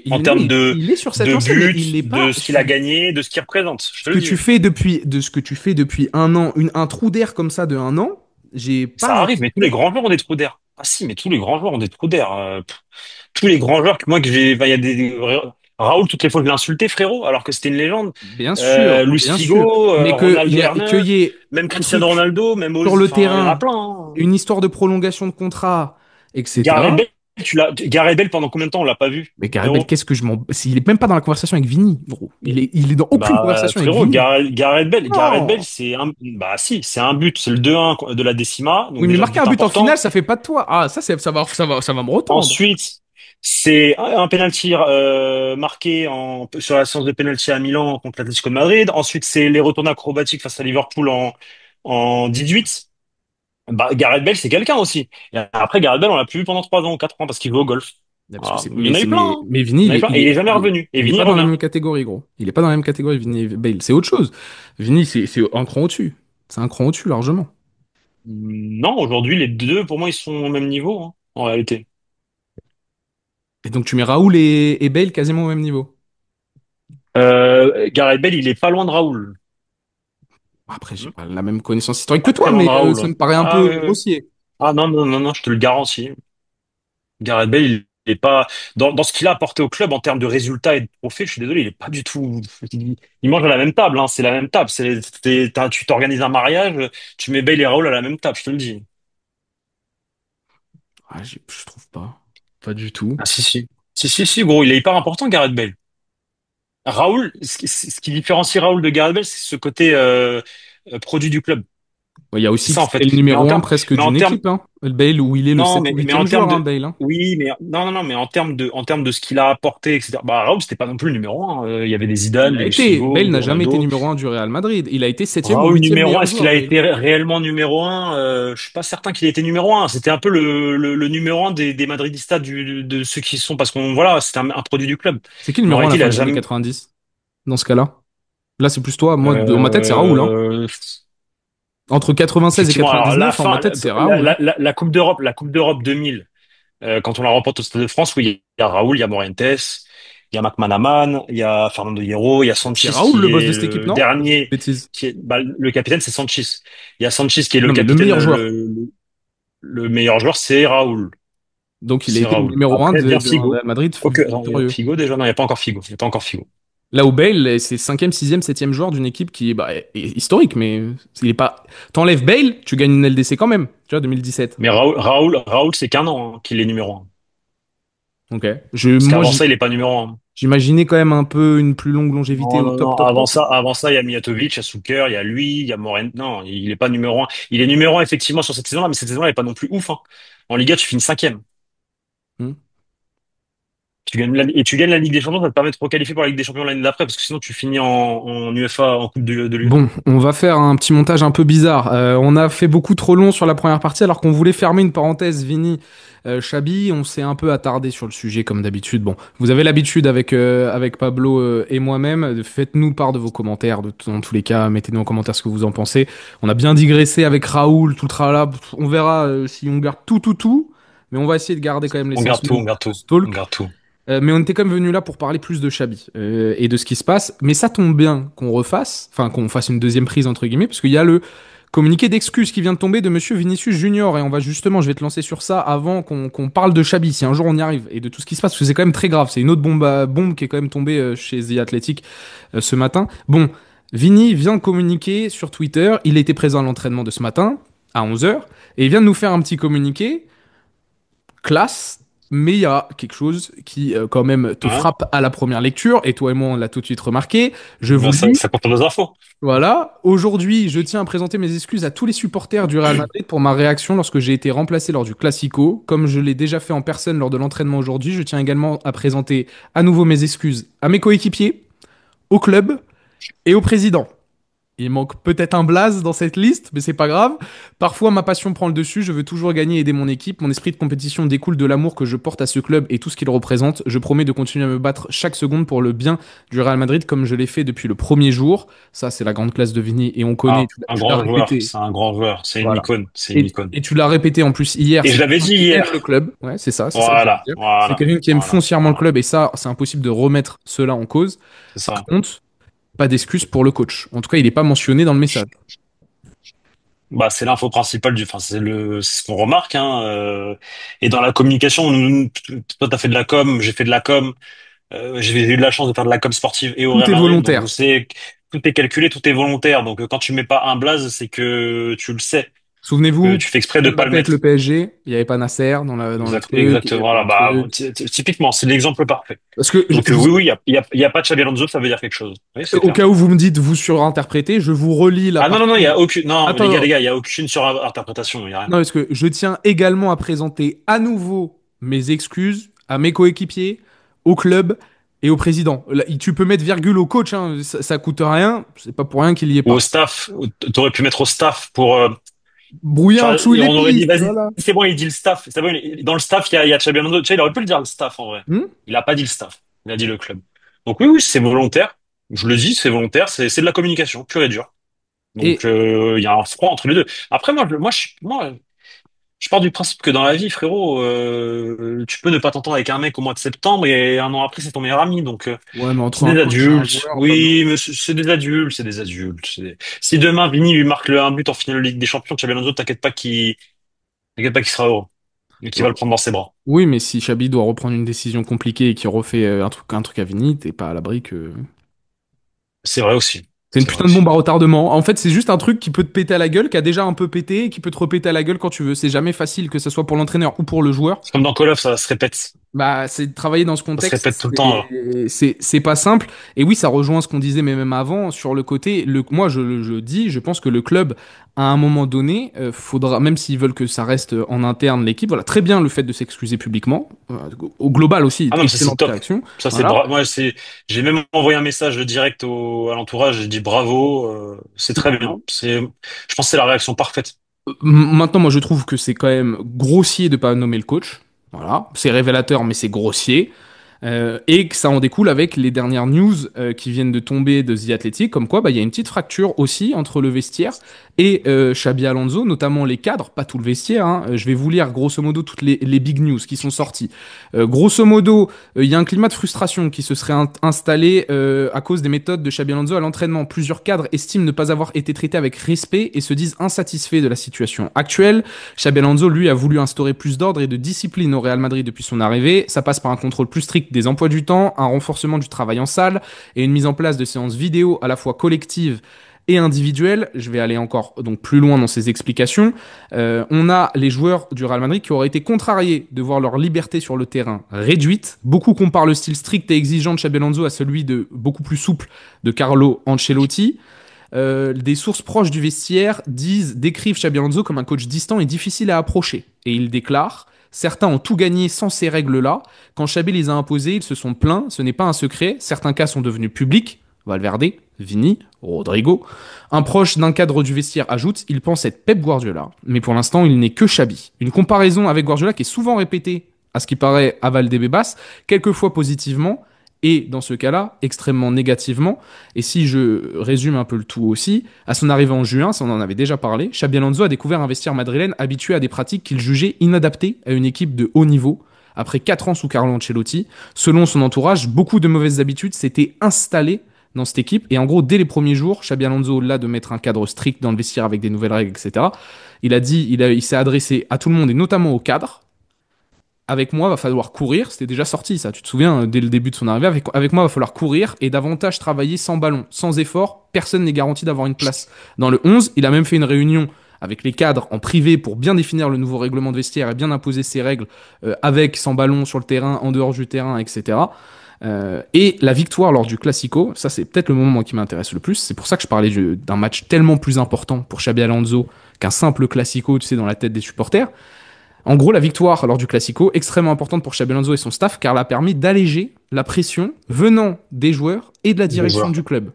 En termes Oui, il est sur cette de lancée, mais buts, il n'est pas. de ce qu'il a gagné, de ce qu'il représente. Je te le dis. Ce que tu fais depuis un an, un trou d'air comme ça de un an, j'ai Ça pas. arrive, mais tous les grands joueurs ont des trous d'air. Ah si, mais tous les grands joueurs ont des trous d'air. Tous les grands joueurs que moi que j'ai, enfin, il y a Raoul, toutes les fois je l'ai insulté, frérot, alors que c'était une légende. Luis Bien sûr, Figo, mais Ronaldo Hernan, qu'il y ait même un Cristiano truc Ronaldo, même sur le enfin, il y en a terrain, plein, hein. une histoire de prolongation de contrat, Gareth etc. Bale, Gareth Bale pendant combien de temps on l'a pas vu, Mais Gareth Bale, frérot? qu'est-ce que je m'en. S'il est même pas dans la conversation avec Vini, gros. Il est dans aucune Bah conversation avec frérot, Vini. Gareth Bale, Non. bah si, c'est un but, c'est le 2-1 de la décima, donc Oui, mais déjà marquer un but but en finale, important. ça fait pas de toi. Ah, ça va me retendre. Ensuite, c'est un penalty marqué sur la séance de penalty à Milan contre l'Atlético de Madrid. Ensuite, c'est les retours acrobatiques face à Liverpool en 18. Bah, Gareth Bale, c'est quelqu'un aussi. Et après, Gareth Bale, on l'a plus vu pendant 3 ans ou 4 ans parce qu'il joue au golf. Parce que Voilà. Il y en a eu plein, mais, hein. mais Vini, Il y en a eu plein. Et il est jamais revenu. Et il est Vini pas dans la revient. même catégorie, gros. Il est pas dans la même catégorie, Vini et Bale. C'est autre chose. Vini, c'est un cran au-dessus. C'est un cran au-dessus, largement. Non, aujourd'hui, les deux, pour moi, ils sont au même niveau, hein, en réalité. Et donc tu mets Raoul et Bale quasiment au même niveau. Gareth Bale, il est pas loin de Raoul. Après, j'ai Hmm. pas la même connaissance historique que Pas toi, très loin mais de Raoul. ça me paraît un Ah peu oui, oui. grossier. Ah non, non, non, non, je te le garantis. Gareth Bale, est pas dans ce qu'il a apporté au club en termes de résultats et de trophées. Je suis désolé, il est pas du tout. Il mange à la même table, hein, c'est la même table. Tu t'organises un mariage, tu mets Bale et Raoul à la même table, je te le dis. Ah, je trouve pas. Pas du tout. Ah si si. Si gros, il est hyper important Gareth Bale. Raoul, ce qui différencie Raoul de Gareth Bale, c'est ce côté produit du club. Ouais, il y a C'est aussi ça que en c'était fait. le numéro un presque Mais en d'une termes, équipe, hein. Le Bale, où il est le non, 7 ou mais huitième en termes joueur, hein, de, Bale, hein. oui, mais non, non, non, mais en termes de ce qu'il a apporté, etc. Bah, Raoul, c'était pas non plus le numéro un. Il y avait des Il Zidane, a des été. Figo, Bale des n'a jamais été Ronaldo. numéro un du Real Madrid. Il a été septième ou Raoul huitième numéro un, meilleur est-ce qu'il joueur, a Bale. été réellement numéro un? Je suis pas certain qu'il ait été numéro un. C'était un peu le numéro un des Madridistas de ceux qui sont, parce qu'on, voilà, c'était un produit du club. C'est qui le Mais en numéro un à la réalité, il fin a des années jamais, 90 dans ce cas-là? Là, c'est plus toi. Moi, dans ma tête, c'est Raoul, hein. euh, Entre 96 et effectivement, alors la 99, en ma fin, tête, c'est Raoul, hein. la Coupe d'Europe 2000. Quand on la remporte au Stade de France, oui, il y a Raoul, il y a Morientes, il y a McManaman, il y a Fernando Hierro, il y a C'est Sanchez Raoul le qui boss de est cette équipe, le non? dernier, Bêtise. bah, le capitaine, c'est Sanchez. Il y a Sanchez qui est le Non, mais le capitaine, meilleur joueur. le meilleur joueur, c'est Raoul. Donc, il a C'est été le Raoul. numéro un Après vient d'un Figo. Real Madrid Ok, attends, il y a victorieux. Figo déjà? Non, il n'y a pas encore Figo. Il n'y a pas encore Figo. Là où Bale, c'est cinquième, sixième, septième joueur d'une équipe qui est, bah, est historique, mais il est pas. T'enlèves Bale, tu gagnes une LDC quand même. Tu vois, 2017. Mais Raoul, c'est qu'un an hein, qu'il est numéro un. Ok. Parce Moi, qu'avant ça, il est pas numéro un. j'imaginais quand même un peu une plus longue longévité Non, au non, top, non. top, top. Avant ça, il y a Mijatovic, il y a Souker, il y a lui, il y a Moreno. Non, il est pas numéro un. Il est numéro un effectivement sur cette saison-là, mais cette saison-là, elle est pas non plus ouf, hein. En Liga, tu finis cinquième. Hmm. Et tu gagnes la Ligue des Champions, ça te permet de te requalifier pour la Ligue des Champions l'année d'après, parce que sinon tu finis en UEFA, en Coupe de l'UEFA. Bon, on va faire un petit montage un peu bizarre. On a fait beaucoup trop long sur la première partie alors qu'on voulait fermer une parenthèse Vini Chabi. On s'est un peu attardé sur le sujet comme d'habitude. Bon, vous avez l'habitude avec Pablo et moi-même. Faites-nous part de vos commentaires. Dans tous les cas, mettez-nous en commentaire ce que vous en pensez. On a bien digressé avec Raoul, tout le tralala. On verra si on garde tout. Mais on va essayer de garder quand même On garde tout, l'essentiel on garde de tout, ce on talk. garde tout. Mais on était quand même venu là pour parler plus de Xabi et de ce qui se passe. Mais ça tombe bien qu'on fasse une deuxième prise entre guillemets, parce qu'il y a le communiqué d'excuses qui vient de tomber de Monsieur Vinicius Junior, et on va justement, je vais te lancer sur ça avant qu'on parle de Xabi, si un jour on y arrive, et de tout ce qui se passe, parce que c'est quand même très grave. C'est une autre bombe qui est quand même tombée chez The Athletic ce matin. Bon, Vini vient de communiquer sur Twitter. Il était présent à l'entraînement de ce matin à 11 h, et il vient de nous faire un petit communiqué classe, mais il y a quelque chose qui quand même te Hein? frappe à la première lecture, et toi et moi on l'a tout de suite remarqué. Je vous Ben, ça, lis, ça compte nos infos. voilà, aujourd'hui je tiens à présenter mes excuses à tous les supporters du Real Madrid pour ma réaction lorsque j'ai été remplacé lors du Classico. Comme je l'ai déjà fait en personne lors de l'entraînement aujourd'hui, je tiens également à présenter à nouveau mes excuses à mes coéquipiers, au club et au président. Il manque peut-être un blaze dans cette liste, mais c'est pas grave. Parfois, ma passion prend le dessus. Je veux toujours gagner et aider mon équipe. Mon esprit de compétition découle de l'amour que je porte à ce club et tout ce qu'il représente. Je promets de continuer à me battre chaque seconde pour le bien du Real Madrid, comme je l'ai fait depuis le premier jour. Ça, c'est la grande classe de Vini et on connaît. Ah, Tu l'as un tu l'as grand joueur, répété. c'est un grand joueur, c'est une Voilà. icône, c'est une icône. Et tu l'as répété en plus hier. Et je C'est l'avais quelqu'un dit qui aime le hier. club. Ouais, c'est ça que je veux Voilà, dire. C'est voilà, quelqu'un qui aime voilà, foncièrement le voilà. club et ça, c'est impossible de remettre cela en cause. C'est Par ça. contre, pas d'excuse pour le coach. En tout cas, il n'est pas mentionné dans le message. Bah, c'est l'info principale enfin, c'est ce qu'on remarque, hein. Et dans la communication, toi, t'as fait de la com, j'ai fait de la com. J'ai eu de la chance de faire de la com sportive et au Tout Real est Madrid, donc je volontaire. sais que tout est calculé, tout est volontaire. Donc quand tu mets pas un blaze, c'est que tu le sais, que Souvenez-vous, tu fais exprès de pas le Mbappé avec le mettre. PSG, il n'y avait pas Nasser dans le truc, il n'y Exactement. avait pas Voilà, un bah truc. typiquement, c'est l'exemple parfait. Parce que, Donc oui, oui, il y a pas de Xabi Alonso, ça veut dire quelque chose. Oui, c'est au clair. cas où vous me dites, vous surinterprétez, je vous relis la Ah non, non, non, il y partie. a aucune, non, Attends, non, les gars, il y a aucune surinterprétation, il y a rien. non, parce que je tiens également à présenter à nouveau mes excuses à mes coéquipiers, au club et au président. Là, tu peux mettre virgule au coach, hein, ça coûte rien, c'est pas pour rien qu'il y est Ou au pas. staff, t'aurais pu mettre au staff pour, Brouillard, chouille les on aurait dit, pistes, vas-y, voilà. c'est bon, il dit le staff. C'est bon, dans le staff, il y a Xabi Alonso. Tu sais, il aurait pu le dire le staff, en vrai. Hmm. Il a pas dit le staff. Il a dit le club. Donc oui, oui, c'est volontaire. Je le dis, c'est volontaire. C'est de la communication, pure et dure. Donc, Et il y a un froid entre les deux. Après, je pars du principe que dans la vie, frérot, tu peux ne pas t'entendre avec un mec au mois de septembre et un an après, c'est ton meilleur ami. Donc, ouais, mais entre c'est un des coach et un adultes. joueur, pas Oui, mais c'est des adultes, c'est des adultes. Si demain, Vini lui marque un but en finale de Ligue des Champions, Xabi Alonso, t'inquiète pas qu'il sera heureux. et qui va le prendre dans ses bras. Oui, mais si Xabi doit reprendre une décision compliquée et qu'il refait un truc à Vini, t'es pas à l'abri que. C'est vrai aussi. C'est une C'est vrai putain de aussi. bombe à retardement. En fait, c'est juste un truc qui peut te péter à la gueule, qui a déjà un peu pété et qui peut te repéter à la gueule quand tu veux. C'est jamais facile, que ce soit pour l'entraîneur ou pour le joueur. C'est comme dans Call of, ça se répète. Bah, c'est de travailler dans ce Ça se répète contexte, tout le temps, là. c'est pas simple. Et oui, ça rejoint ce qu'on disait, mais même avant, sur le côté, moi, je dis, je pense que le club, à un moment donné, faudra, même s'ils veulent que ça reste en interne l'équipe, voilà, très bien le fait de s'excuser publiquement. Au global aussi, Ah non, mais ça, c'est excellente top. réaction. Ça, c'est Voilà. bra... Moi, j'ai même envoyé un message direct à l'entourage. J'ai dit bravo. C'est très bien. Je pense que c'est la réaction parfaite. Maintenant, moi, je trouve que c'est quand même grossier de pas nommer le coach. Voilà, c'est révélateur, mais c'est grossier. Et que ça en découle avec les dernières news qui viennent de tomber de The Athletic, comme quoi bah, il y a une petite fracture aussi entre le vestiaire et Xabi Alonso, notamment les cadres, pas tout le vestiaire. Hein. Je vais vous lire grosso modo toutes les big news qui sont sorties. Grosso modo, il y a un climat de frustration qui se serait installé à cause des méthodes de Xabi Alonso à l'entraînement. Plusieurs cadres estiment ne pas avoir été traités avec respect et se disent insatisfaits de la situation actuelle. Xabi Alonso, lui, a voulu instaurer plus d'ordre et de discipline au Real Madrid depuis son arrivée. Ça passe par un contrôle plus strict des emplois du temps, un renforcement du travail en salle et une mise en place de séances vidéo à la fois collectives et individuelles. Je vais aller encore donc plus loin dans ces explications. On a les joueurs du Real Madrid qui auraient été contrariés de voir leur liberté sur le terrain réduite. Beaucoup comparent le style strict et exigeant de Xabi Alonso à celui de beaucoup plus souple de Carlo Ancelotti. Des sources proches du vestiaire décrivent Xabi Alonso comme un coach distant et difficile à approcher. Et il déclare: certains ont tout gagné sans ces règles-là. Quand Xabi les a imposées, ils se sont plaints. Ce n'est pas un secret. Certains cas sont devenus publics. Valverde, Vini, Rodrigo. Un proche d'un cadre du vestiaire ajoute: il pense être Pep Guardiola. Mais pour l'instant, il n'est que Xabi. Une comparaison avec Guardiola qui est souvent répétée, à ce qui paraît, à Valdebebas, quelquefois positivement, et dans ce cas-là, extrêmement négativement. Et si je résume un peu le tout aussi, à son arrivée en juin, ça on en avait déjà parlé, Xabi Alonso a découvert un vestiaire madrilène habitué à des pratiques qu'il jugeait inadaptées à une équipe de haut niveau. Après 4 ans sous Carlo Ancelotti, selon son entourage, beaucoup de mauvaises habitudes s'étaient installées dans cette équipe. Et en gros, dès les premiers jours, Xabi Alonso, au-delà de mettre un cadre strict dans le vestiaire avec des nouvelles règles, etc., il s'est adressé à tout le monde et notamment aux cadres. Avec moi, va falloir courir. C'était déjà sorti, ça. Tu te souviens, dès le début de son arrivée, avec moi, va falloir courir et davantage travailler sans ballon, sans effort. Personne n'est garanti d'avoir une place dans le 11. Il a même fait une réunion avec les cadres en privé pour bien définir le nouveau règlement de vestiaire et bien imposer ses règles avec, sans ballon, sur le terrain, en dehors du terrain, etc. Et la victoire lors du Classico, ça c'est peut-être le moment moi, qui m'intéresse le plus. C'est pour ça que je parlais d'un match tellement plus important pour Xabi Alonso qu'un simple Classico, tu sais, dans la tête des supporters. En gros, la victoire lors du Classico, extrêmement importante pour Xabi Alonso et son staff, car elle a permis d'alléger la pression venant des joueurs et de la Les direction joueurs. du club.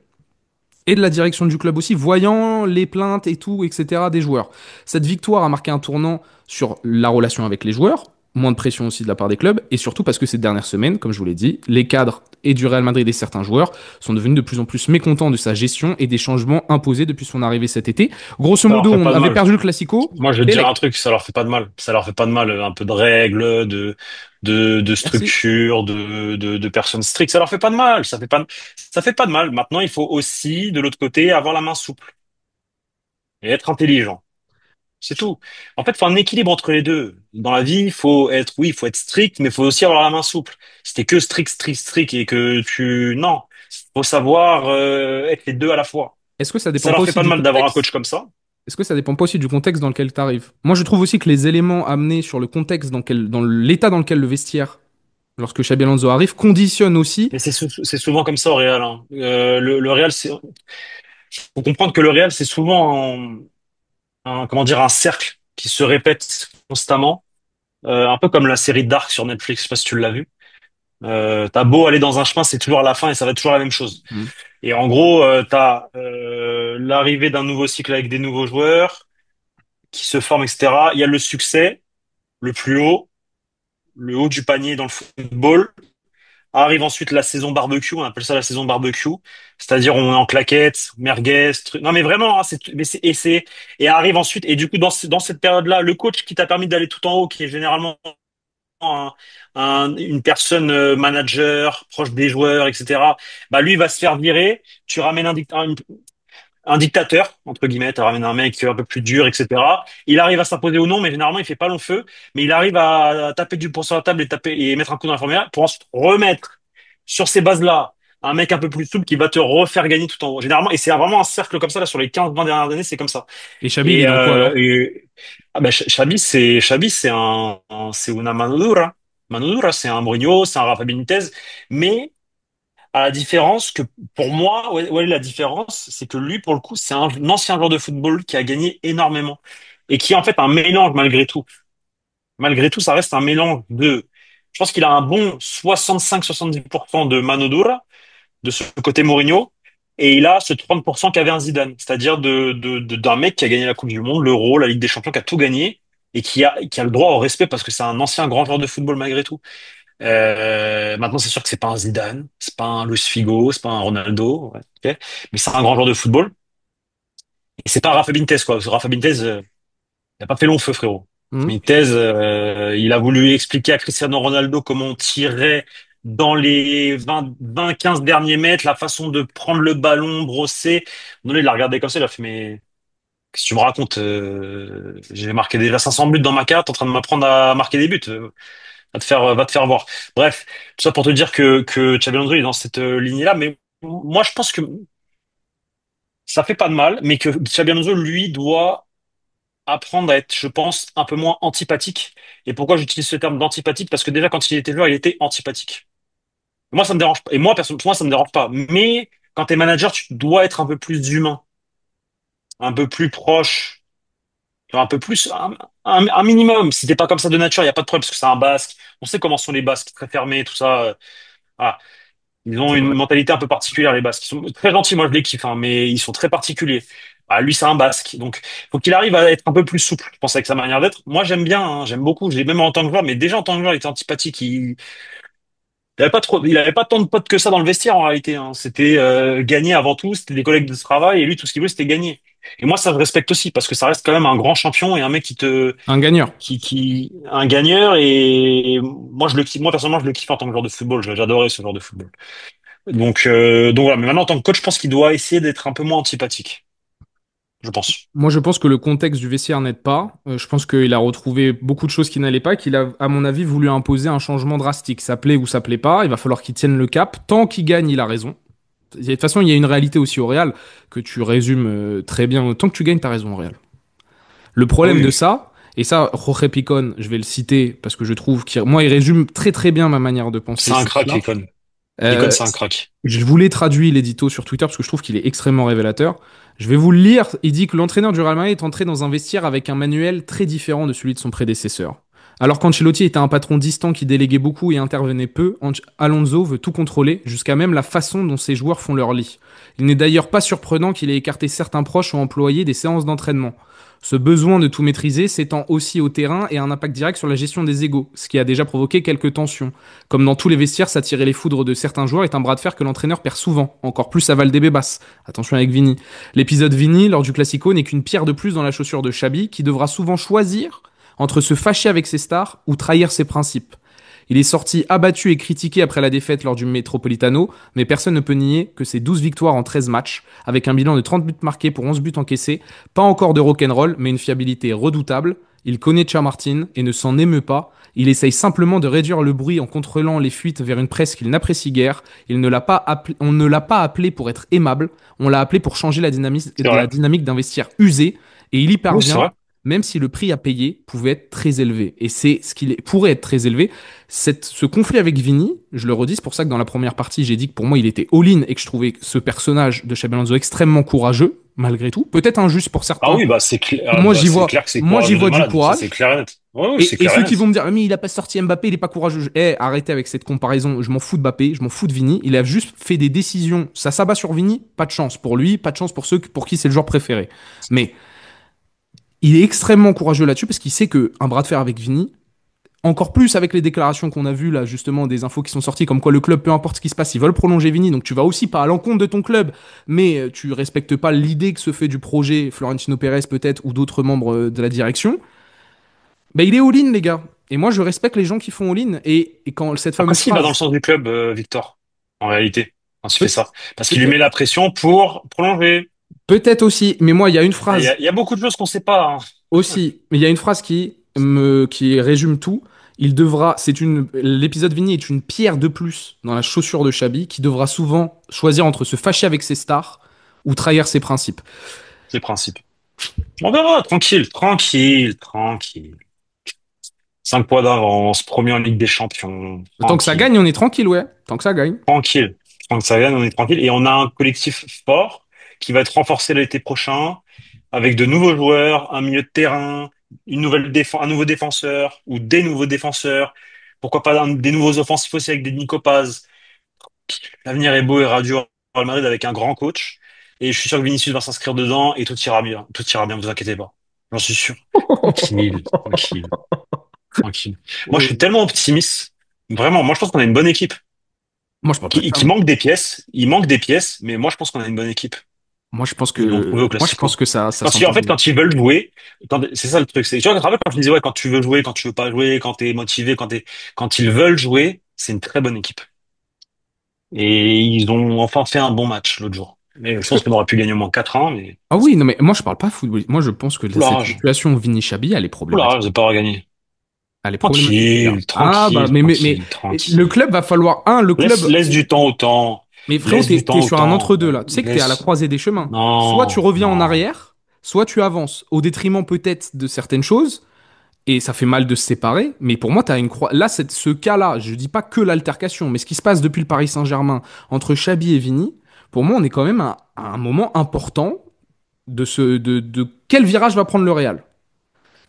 Et de la direction du club aussi, voyant les plaintes et tout, etc. des joueurs. Cette victoire a marqué un tournant sur la relation avec les joueurs, moins de pression aussi de la part des clubs, et surtout parce que ces dernières semaines, comme je vous l'ai dit, les cadres et du Real Madrid et certains joueurs sont devenus de plus en plus mécontents de sa gestion et des changements imposés depuis son arrivée cet été. Grosso Ça leur modo, fait on pas de avait mal. perdu le Classico. Moi, je vais te dire un Pélec. truc, ça leur fait pas de mal. Ça leur fait pas de mal. Un peu de règles, de Merci. structure, de personnes strictes. Ça leur fait pas de mal. Ça fait pas de mal. Maintenant, il faut aussi, de l'autre côté, avoir la main souple et être intelligent. C'est tout. En fait, il faut un équilibre entre les deux. Dans la vie, oui, il faut être strict, mais il faut aussi avoir la main souple. Si t'es que strict, strict, strict et que non. Faut savoir, être les deux à la fois. Est-ce que ça Ça dépend pas leur fait aussi pas de du mal d'avoir un contexte? coach comme ça. Est-ce que ça dépend pas aussi du contexte dans lequel tu arrives? Moi, je trouve aussi que les éléments amenés sur le contexte, dans l'état dans lequel le vestiaire, lorsque Xabi Alonso arrive, conditionnent aussi. Mais c'est souvent comme ça au Real, hein. Le Real, faut comprendre que le Real, c'est souvent comment dire, un cercle qui se répète constamment, un peu comme la série Dark sur Netflix. Je sais pas si tu l'as vu. T'as beau aller dans un chemin, c'est toujours à la fin et ça va être toujours la même chose. Hmm. Et en gros, t'as l'arrivée d'un nouveau cycle avec des nouveaux joueurs qui se forment, etc. Il y a le succès, le plus haut, le haut du panier dans le football. Arrive ensuite la saison barbecue, on appelle ça la saison barbecue, c'est-à-dire on est en claquettes, merguez, non mais vraiment, hein, et arrive ensuite et du coup dans cette période-là, le coach qui t'a permis d'aller tout en haut, qui est généralement un- une personne manager proche des joueurs, etc. Bah lui il va se faire virer, tu ramènes un dictateur, entre guillemets, tu ramènes un mec un peu plus dur, etc. Il arrive à s'imposer ou non, mais généralement, il fait pas long feu, mais il arrive à taper du poing sur la table et taper et mettre un coup dans la fourmilière pour ensuite remettre sur ces bases-là un mec un peu plus souple qui va te refaire gagner tout en haut. Généralement, et c'est vraiment un cercle comme ça, là, sur les 15-20 dernières années, c'est comme ça. Et Xabi, il est dans quoi alors? Ah ben, Xabi, c'est c'est una mano dura. Mano dura, c'est un Mourinho, c'est un Rafa Benitez, mais à la différence que, pour moi, où est la différence, c'est que lui, pour le coup, c'est un ancien joueur de football qui a gagné énormément et qui est en fait un mélange malgré tout. Malgré tout, ça reste un mélange de, je pense qu'il a un bon 65-70% de mano dura, de ce côté Mourinho, et il a ce 30% qu'avait un Zidane, c'est-à-dire d'un mec qui a gagné la Coupe du Monde, l'Euro, la Ligue des Champions, qui a tout gagné et qui a le droit au respect parce que c'est un ancien grand joueur de football malgré tout. Maintenant, c'est sûr que c'est pas un Zidane, c'est pas un Luis Figo, c'est pas un Ronaldo, ouais, ok, mais c'est un grand joueur de football. Et c'est pas Rafa Benitez, quoi. Parce que Rafa Benitez, il a pas fait long feu, frérot. Hmm. Benitez, il a voulu expliquer à Cristiano Ronaldo comment on tirait dans les 15 derniers mètres, la façon de prendre le ballon, brosser. Non, il l'a regardé comme ça, il a fait, mais qu'est-ce que tu me racontes? J'ai marqué déjà 500 buts dans ma carrière, t'es en train de m'apprendre à marquer des buts. Va te faire voir. Bref, tout ça pour te dire que Xabi Alonso est dans cette lignée-là, mais moi je pense que ça fait pas de mal, mais que Xabi Alonso, lui, doit apprendre à être, je pense, un peu moins antipathique. Et pourquoi j'utilise ce terme d'antipathique? Parce que déjà, quand il était joueur, il était antipathique. Moi, ça me dérange pas. Et moi, personnellement, moi, ça me dérange pas. Mais quand t'es manager, tu dois être un peu plus humain, un peu plus proche, un peu plus, un minimum. Si t'es pas comme ça de nature, il y a pas de problème, parce que c'est un Basque. On sait comment sont les Basques, très fermés, tout ça. Voilà. Ils ont C'est une vrai. mentalité un peu particulière, les Basques. Ils sont très gentils, moi je les kiffe, hein, mais ils sont très particuliers. Ah, lui, c'est un Basque. Donc, faut qu'il arrive à être un peu plus souple, je pense, avec sa manière d'être. Moi, j'aime bien, hein, j'aime beaucoup. J'ai même en tant que joueur, mais déjà en tant que joueur, il était antipathique. Il avait pas trop, il avait pas tant de potes que ça dans le vestiaire, en réalité, hein. C'était gagner avant tout, c'était des collègues de travail, et lui, tout ce qu'il veut, c'était gagner. Et moi, ça, je respecte aussi, parce que ça reste quand même un grand champion et un mec Un gagnant. un gagneur. Et moi, moi, personnellement, je le kiffe en tant que joueur de football. J'adorais ce genre de football. Donc voilà. Mais maintenant, en tant que coach, je pense qu'il doit essayer d'être un peu moins antipathique. Je pense. Moi, je pense que le contexte du vestiaire n'aide pas. Je pense qu'il a retrouvé beaucoup de choses qui n'allaient pas, qu'il a, à mon avis, voulu imposer un changement drastique. Ça plaît ou ça plaît pas, il va falloir qu'il tienne le cap. Tant qu'il gagne, il a raison. De toute façon, il y a une réalité aussi au Real que tu résumes très bien. Tant que tu gagnes, t'as raison au Real. Le Ah problème oui, de oui. ça, et ça, Jorge Picon, je vais le citer parce que je trouve qu'il, moi, il résume très très bien ma manière de penser C'est un ce crack, truc-là. Icon. Icon, Euh, c'est un crack. je voulais traduire l'édito sur Twitter parce que je trouve qu'il est extrêmement révélateur. Je vais vous le lire. Il dit que l'entraîneur du Real Madrid est entré dans un vestiaire avec un manuel très différent de celui de son prédécesseur. Alors qu'Ancelotti était un patron distant qui déléguait beaucoup et intervenait peu, Alonso veut tout contrôler, jusqu'à même la façon dont ses joueurs font leur lit. Il n'est d'ailleurs pas surprenant qu'il ait écarté certains proches ou employé des séances d'entraînement. Ce besoin de tout maîtriser s'étend aussi au terrain et a un impact direct sur la gestion des égos, ce qui a déjà provoqué quelques tensions. Comme dans tous les vestiaires, s'attirer les foudres de certains joueurs est un bras de fer que l'entraîneur perd souvent, encore plus à Valdebebas. Attention avec Vini. L'épisode Vini, lors du Classico, n'est qu'une pierre de plus dans la chaussure de Xabi, qui devra souvent choisir entre se fâcher avec ses stars ou trahir ses principes. Il est sorti abattu et critiqué après la défaite lors du Metropolitano, mais personne ne peut nier que ses 12 victoires en 13 matchs, avec un bilan de 30 buts marqués pour 11 buts encaissés, pas encore de rock'n'roll, mais une fiabilité redoutable. Il connaît Chamartin et ne s'en émeut pas. Il essaye simplement de réduire le bruit en contrôlant les fuites vers une presse qu'il n'apprécie guère. On ne l'a pas appelé pour être aimable, on l'a appelé pour changer C'est la vrai. dynamique d'un vestiaire usé, et il y Oui, c'est parvient, vrai. même si le prix à payer pouvait être très élevé. Et c'est ce pourrait être très élevé. Ce conflit avec Vini, je le redis, c'est pour ça que dans la première partie, j'ai dit que pour moi, il était all-in et que je trouvais ce personnage de Xabi Alonso extrêmement courageux, malgré tout. Peut-être injuste pour Ah certains. oui, bah c'est clair, Moi, j'y c'est vois, clair que c'est moi, j'y courageux de vois du malade. Ça, c'est courage. clair et net. Oui, oui, c'est Et clair et ceux qui vont net. me dire, ah, mais il a pas sorti Mbappé, il est pas courageux. Arrêtez avec cette comparaison. Je m'en fous de Mbappé, je m'en fous de Vini. Il a juste fait des décisions. Ça s'abat sur Vini, pas de chance pour lui, pas de chance pour ceux pour qui c'est le joueur préféré. Mais il est extrêmement courageux là-dessus parce qu'il sait que un bras de fer avec Vini, encore plus avec les déclarations qu'on a vues là, justement, des infos qui sont sorties, comme quoi le club, peu importe ce qui se passe, ils veulent prolonger Vini, donc tu vas aussi pas à l'encontre de ton club, mais tu respectes pas l'idée que se fait du projet Florentino Pérez peut-être ou d'autres membres de la direction. Bah il est all-in les gars. Et moi je respecte les gens qui font all-in. Et quand cette Après, fameuse s'il va dans le phrase, sens du club, Victor, en réalité, quand il fait peut- ça. Parce qu'il lui met peut-être, la pression pour prolonger. Peut-être aussi, mais moi, il y a une Il y phrase a, il y a beaucoup de choses qu'on sait pas, hein. aussi, mais il y a une phrase qui résume tout. L'épisode Vini est une pierre de plus dans la chaussure de Xabi qui devra souvent choisir entre se fâcher avec ses stars ou trahir ses principes. C'est le principe. On verra, tranquille, tranquille, tranquille. 5 points d'avance, premier en Ligue des Champions, Tant que ça tranquille, gagne, on est tranquille, ouais. Tant que ça gagne. tranquille. Tant que ça gagne, on est tranquille. Et on a un collectif fort qui va être renforcé l'été prochain avec de nouveaux joueurs, un milieu de terrain, un nouveau défenseur ou des nouveaux défenseurs. Pourquoi pas des nouveaux offensifs aussi avec des Nico Paz. L'avenir est beau et radieux au Real Madrid avec un grand coach. Et je suis sûr que Vinicius va s'inscrire dedans et tout ira bien. Tout ira bien, vous inquiétez pas. J'en suis sûr. Tranquille, tranquille, tranquille. Moi, je suis tellement optimiste. Vraiment, moi, je pense qu'on a une bonne équipe. Moi, je parle pas de ça. Qui manque des pièces. Il manque des pièces, mais moi, je pense qu'on a une bonne équipe. Ils l'ont prouvé au Moi, je pense Classico. que ça En s'entend fait, bien. quand ils veulent jouer, c'est ça le truc. Tu vois, je te rappelle quand je disais, ouais, quand tu veux jouer, quand tu veux pas jouer, quand t'es motivé, quand ils veulent jouer, c'est une très bonne équipe. Et ils ont enfin fait un bon match l'autre jour. Mais je Parce que, pense qu'on aurait pu gagner au moins 4-1, mais ah oui, non, mais moi, je parle pas football. Moi, je pense que tout la cette rage. situation Vini-Chabi, elle est Tout la problématique. rage de pas avoir gagné. Elle est problématique, les gars. Tranquille, Ah, bah, tranquille, tranquille, le tranquille. club va falloir, le club. Laisse du temps au temps. Mais frérot, Laisse du t'es temps au sur un temps. entre-deux là. Tu sais que t'es à la Laisse. croisée des chemins. Soit tu Non, reviens en non. arrière, soit tu avances, au détriment peut-être de certaines choses, et ça fait mal de se séparer. Mais pour moi, t'as une là, ce cas-là, je dis pas que l'altercation, mais ce qui se passe depuis le Paris Saint-Germain entre Xabi et Vini, pour moi, on est quand même à un moment important de quel virage va prendre le Real.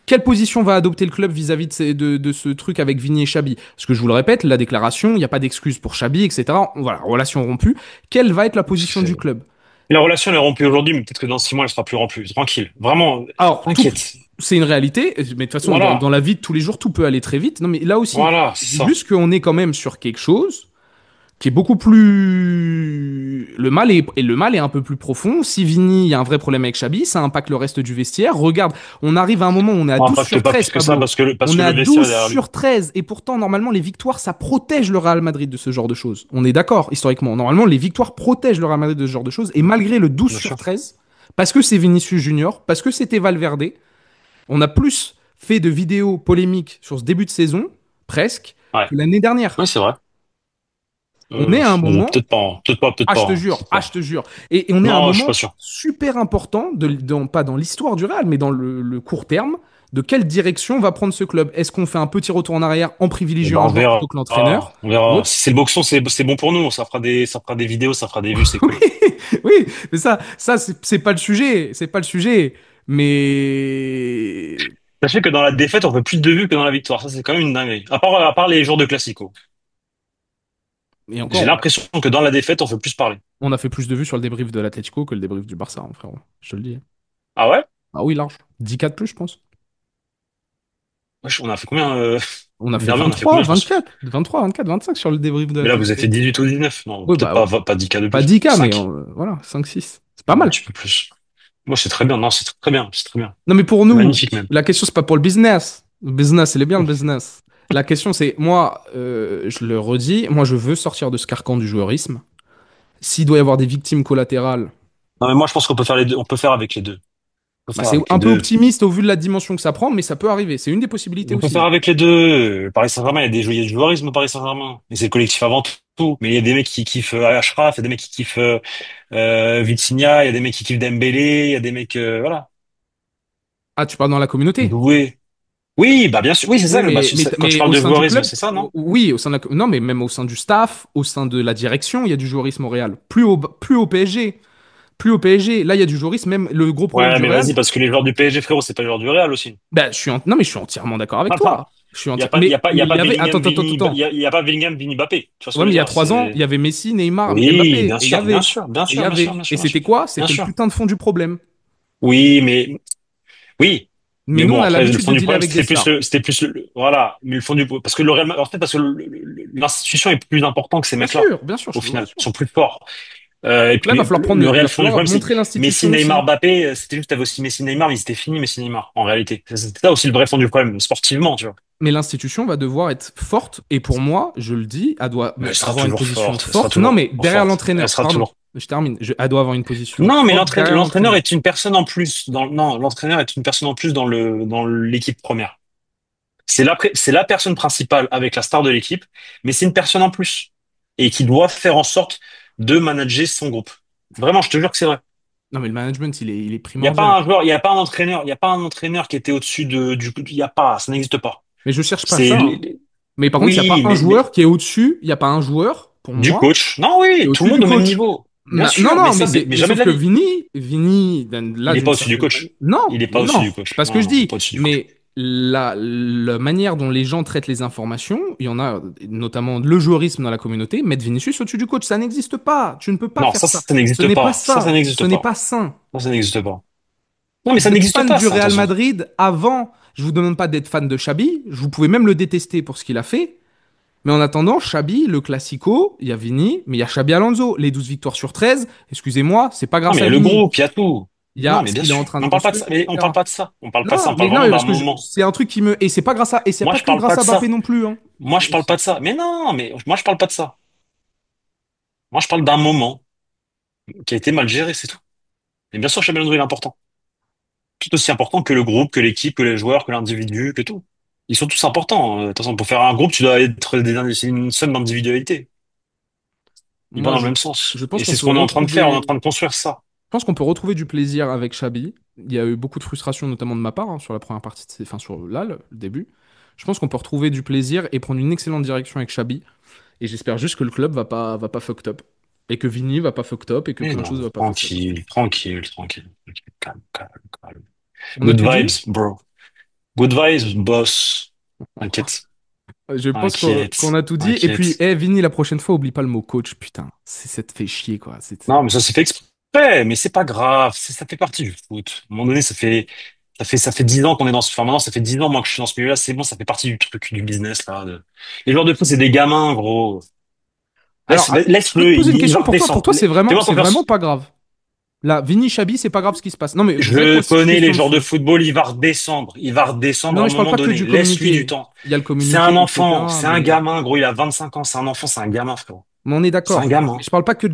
Quelle position va adopter le club vis-à-vis de ce truc avec Vini et Xabi? Parce que je vous le répète, la déclaration, il n'y a pas d'excuse pour Xabi, etc. Voilà, relation rompue. Quelle va être la position du club? La relation elle est rompue aujourd'hui, mais peut-être que dans 6 mois, elle sera plus rompue. Tranquille. Vraiment, Alors, t'inquiète. c'est une réalité, mais de toute façon, Voilà. dans la vie de tous les jours, tout peut aller très vite. Non, mais là aussi, Voilà, je c'est dis ça. juste qu'on est quand même sur quelque chose qui est beaucoup plus. Le mal est un peu plus profond. Si Vini, il y a un vrai problème avec Xabi, ça impacte le reste du vestiaire. Regarde, on arrive à un moment où on est à On 12 impacte sur pas 13, plus que ça Pablo. parce On que est le à vestiaire est 12 derrière lui. sur 13. Et pourtant, normalement, les victoires, ça protège le Real Madrid de ce genre de choses. On est d'accord, historiquement. Normalement, les victoires protègent le Real Madrid de ce genre de choses. Et malgré le 12 Bien sur sûr. 13, parce que c'est Vinicius Junior, parce que c'était Valverde, on a plus fait de vidéos polémiques sur ce début de saison, presque, Ouais. que l'année dernière. Oui, c'est vrai. On est à un Bon, moment. peut-être pas, hein. Peut-être pas, peut-être Ah, pas, je te hein. jure, Peut-être ah, pas. je te jure. Et on est à un Non, je suis pas moment sûr. super important, pas dans l'histoire du Real, mais dans le court terme, de quelle direction va prendre ce club. Est-ce qu'on fait un petit retour en arrière en Eh ben, privilégiant un on joueur plutôt verra. que l'entraîneur On ou verra. autre? Si c'est le boxon, c'est bon pour nous. Ça fera des vidéos, ça fera des vues, c'est Oui, cool. oui, mais ça c'est pas le sujet, c'est pas le sujet. Mais Sachez que dans la défaite, on fait plus de vues que dans la victoire. Ça, c'est quand même une dinguerie. À part les jours de Classico. et J'ai encore, l'impression que dans la défaite, on fait plus parler. on a fait plus de vues sur le débrief de l'Atlético que le débrief du Barça, hein, frérot. Je te le dis. Ah ouais? Ah oui, large. 10K de plus, je pense. Wesh, on a fait combien, On a fait dernier, on a fait combien, je pense. 24, 25 sur le débrief de Mais là, vous avez fait l'Atlético. 18 ou 19. Non, Oui, peut-être bah, pas 10 cas de pas plus. 10K, mais 5. voilà, 5, 6. C'est pas Un mal. petit peu plus. Moi, c'est très bien. Non, c'est très bien. C'est très bien. Non, mais pour C'est nous, magnifique même. la question, c'est pas pour le business. Le business, il est bien le business. La question, c'est, moi, je le redis, moi, je veux sortir de ce carcan du joueurisme. S'il doit y avoir des victimes collatérales, Non, mais moi, je pense qu'on peut faire les deux. On peut faire avec les deux. On peut bah, faire c'est avec les un peu deux. optimiste au vu de la dimension que ça prend, mais ça peut arriver. C'est une des possibilités On peut aussi. faire avec les deux. Paris Saint-Germain, il y a du joueurisme au Paris Saint-Germain. Mais c'est le collectif avant tout. Mais il y a des mecs qui kiffent Achraf, il y a des mecs qui kiffent Vitinha, il y a des mecs qui kiffent Dembélé, il y a des mecs, voilà, Ah, tu parles dans la communauté? doués. Oui, bah bien sûr. Oui, c'est Oui, ça. Bah, quand tu mais parles au de sein du joueurisme, club, c'est ça, non? oui, au sein de non, mais même au sein du staff, au sein de la direction, il y a du joueurisme au Real. Plus au PSG. Plus au PSG. Là, il y a du joueurisme. Même le gros problème Ouais, du mais Real. vas-y, parce que les joueurs du PSG, frérot, c'est pas les joueurs du Real aussi. Bah, non, mais je suis entièrement d'accord avec Enfin, toi. Je suis mais il y a il pas y avait. Attends, Bellingham, attends, attends, Vini, attends. il y a pas Bellingham, Vini, Mbappé. Tu vois ce que Ouais, je mais veux il y a dire? 3 ans, il C'est, y avait Messi, Neymar, oui, Mbappé. bien Et il y sûr, bien avait. sûr, bien Et il y sûr, bien sûr, avait. bien Et sûr, bien sûr. c'était quoi? Bien C'était le sûr. putain de fond du problème. Oui, oui. Mais Mais nous, bon, on a après, le l'habitude fond de du dealer problème, avec des stars. voilà. Mais le fond du, parce que le Real, en fait, parce que l'institution est plus importante que ces mecs-là, Bien sûr, au bien final. sûr. Ils sont plus forts. Et Donc là, puis, il Le va Real, fond du falloir problème, c'est montrer Messi, l'institution Neymar, aussi. Mbappé, c'était juste, t'avais aussi Messi, Neymar, mais ils étaient finis, Messi, Neymar, en réalité. C'était ça aussi le vrai fond du problème, sportivement, tu vois. Mais l'institution va devoir être forte. Et pour moi, je le dis, elle doit Mais elle sera avoir une toujours position forte, elle sera forte. Non, toujours mais derrière forte, elle l'entraîneur, sera pardon. toujours. Je termine. Elle doit avoir une position Non, mais forte derrière l'entraîneur l'entraîneur. est une personne en plus non, l'entraîneur est une personne en plus dans l'équipe première. C'est la personne principale avec la star de l'équipe, mais c'est une personne en plus et qui doit faire en sorte de manager son groupe. Vraiment, je te jure que c'est vrai. Non, mais le management, il est Il n'y a pas primordial. un joueur, il n'y a pas un entraîneur, il n'y a pas un entraîneur qui était au-dessus il n'y a pas, ça n'existe pas. Mais je cherche pas C'est, ça, hein. Mais par contre, il n'y a pas oui, un mais joueur qui est au-dessus. Il n'y a pas un joueur, pour du moi, coach. Non, qui est oui, tout le au-dessus monde du au même coach. niveau. Bien Non, sûr, non, mais mais jamais sauf de la que vie. Vini, Il là, n'est d'une pas au-dessus du certaine manière. coach. Non, Il n'est pas mais au-dessus non, du c'est coach. pas ce que Non, je non, il n'est dis. pas au-dessus du coach. Mais la manière dont les gens traitent les informations, il y en a notamment le joueurisme dans la communauté, mettre Vinicius au-dessus du coach, ça n'existe pas. Tu ne peux pas Non, faire ça. ça Ce n'existe n'est pas pas. Ça ça. Ce n'existe n'est pas. pas sain. Ça n'existe pas. Non, mais ça Vous êtes n'existe fan pas, du ça, Real attention. Madrid avant. Je vous demande pas d'être fan de Xabi. Vous pouvez même le détester pour ce qu'il a fait. Mais en attendant, Xabi, le Classico, il y a Vini, mais il y a Xabi Alonso. Les 12 victoires sur 13, excusez-moi, c'est pas Non, mais grâce il y à a le Vini. groupe, il y a tout. Il y Non, a mais ce bien qu'il est sûr. en train Mais de on parle pas de construire, ça. Mais on parle etc. pas de ça. On parle pas de ça. Non, On mais parle non, vraiment d'un parce que moment. c'est un truc qui me. Et c'est pas grâce à. Et c'est Moi, pas je que parle pas grâce de à Mbappé ça. non plus, hein. Moi, je parle pas de ça. Mais non, mais moi, je parle pas de ça. Moi, je parle d'un moment qui a été mal géré, c'est tout. Et bien sûr, Xabi Alonso, il est important. Tout aussi important que le groupe, que l'équipe, que les joueurs, que l'individu, que tout. Ils sont tous importants. De toute façon, pour faire un groupe, tu dois être c'est une somme d'individualité. Il va Moi, dans le même sens. je Et pense c'est qu'on ce peut qu'on est en train de faire. On est en retrouver. train de construire ça. Je pense qu'on peut retrouver du plaisir avec Xabi. Il y a eu beaucoup de frustration, notamment de ma part, hein, sur la première partie, enfin sur là, le début. Je pense qu'on peut retrouver du plaisir et prendre une excellente direction avec Xabi. Et j'espère juste que le club va pas fucked up. Et que Vini va pas fucked up et que Mais plein de non, choses va pas fucked up. tranquille, tranquille, tranquille. Tranquille. Calme, calme, calme. On a Good tout dit? vibes, bro. Good vibes, boss. T'inquiète. Je pense qu'on T'inquiète. a tout dit. Et puis, T'inquiète. Vini, la prochaine fois, oublie pas le mot coach. Putain, ça te fait chier, quoi. Non, mais ça s'est fait exprès, mais c'est pas grave. Ça fait partie du foot. À un moment donné, ça fait 10 ans qu'on est dans ce, enfin, maintenant, ça fait 10 ans, moi, que je suis dans ce milieu-là. C'est bon, ça fait partie du truc, du business, là. Les joueurs de foot, c'est des gamins, gros. Alors, je peux te Laisse-le, poser une il va question pour toi. Pour redescendre. toi, Fais-moi c'est confiance. vraiment pas grave. Là, Vini, Chabi, c'est pas grave ce qui se passe. Non, mais vous êtes Je aussi connais les question de joueurs de fou. football, il va redescendre. Il va redescendre Non, à un mais je parle moment pas que donné. du Laisse-lui du communiqué. temps. Il y a le C'est communiqué, un enfant, etc. c'est un gamin, gros, il a 25 ans, c'est un enfant, c'est un gamin, frérot. Mais on est C'est un d'accord. Mais gamin. je parle pas que.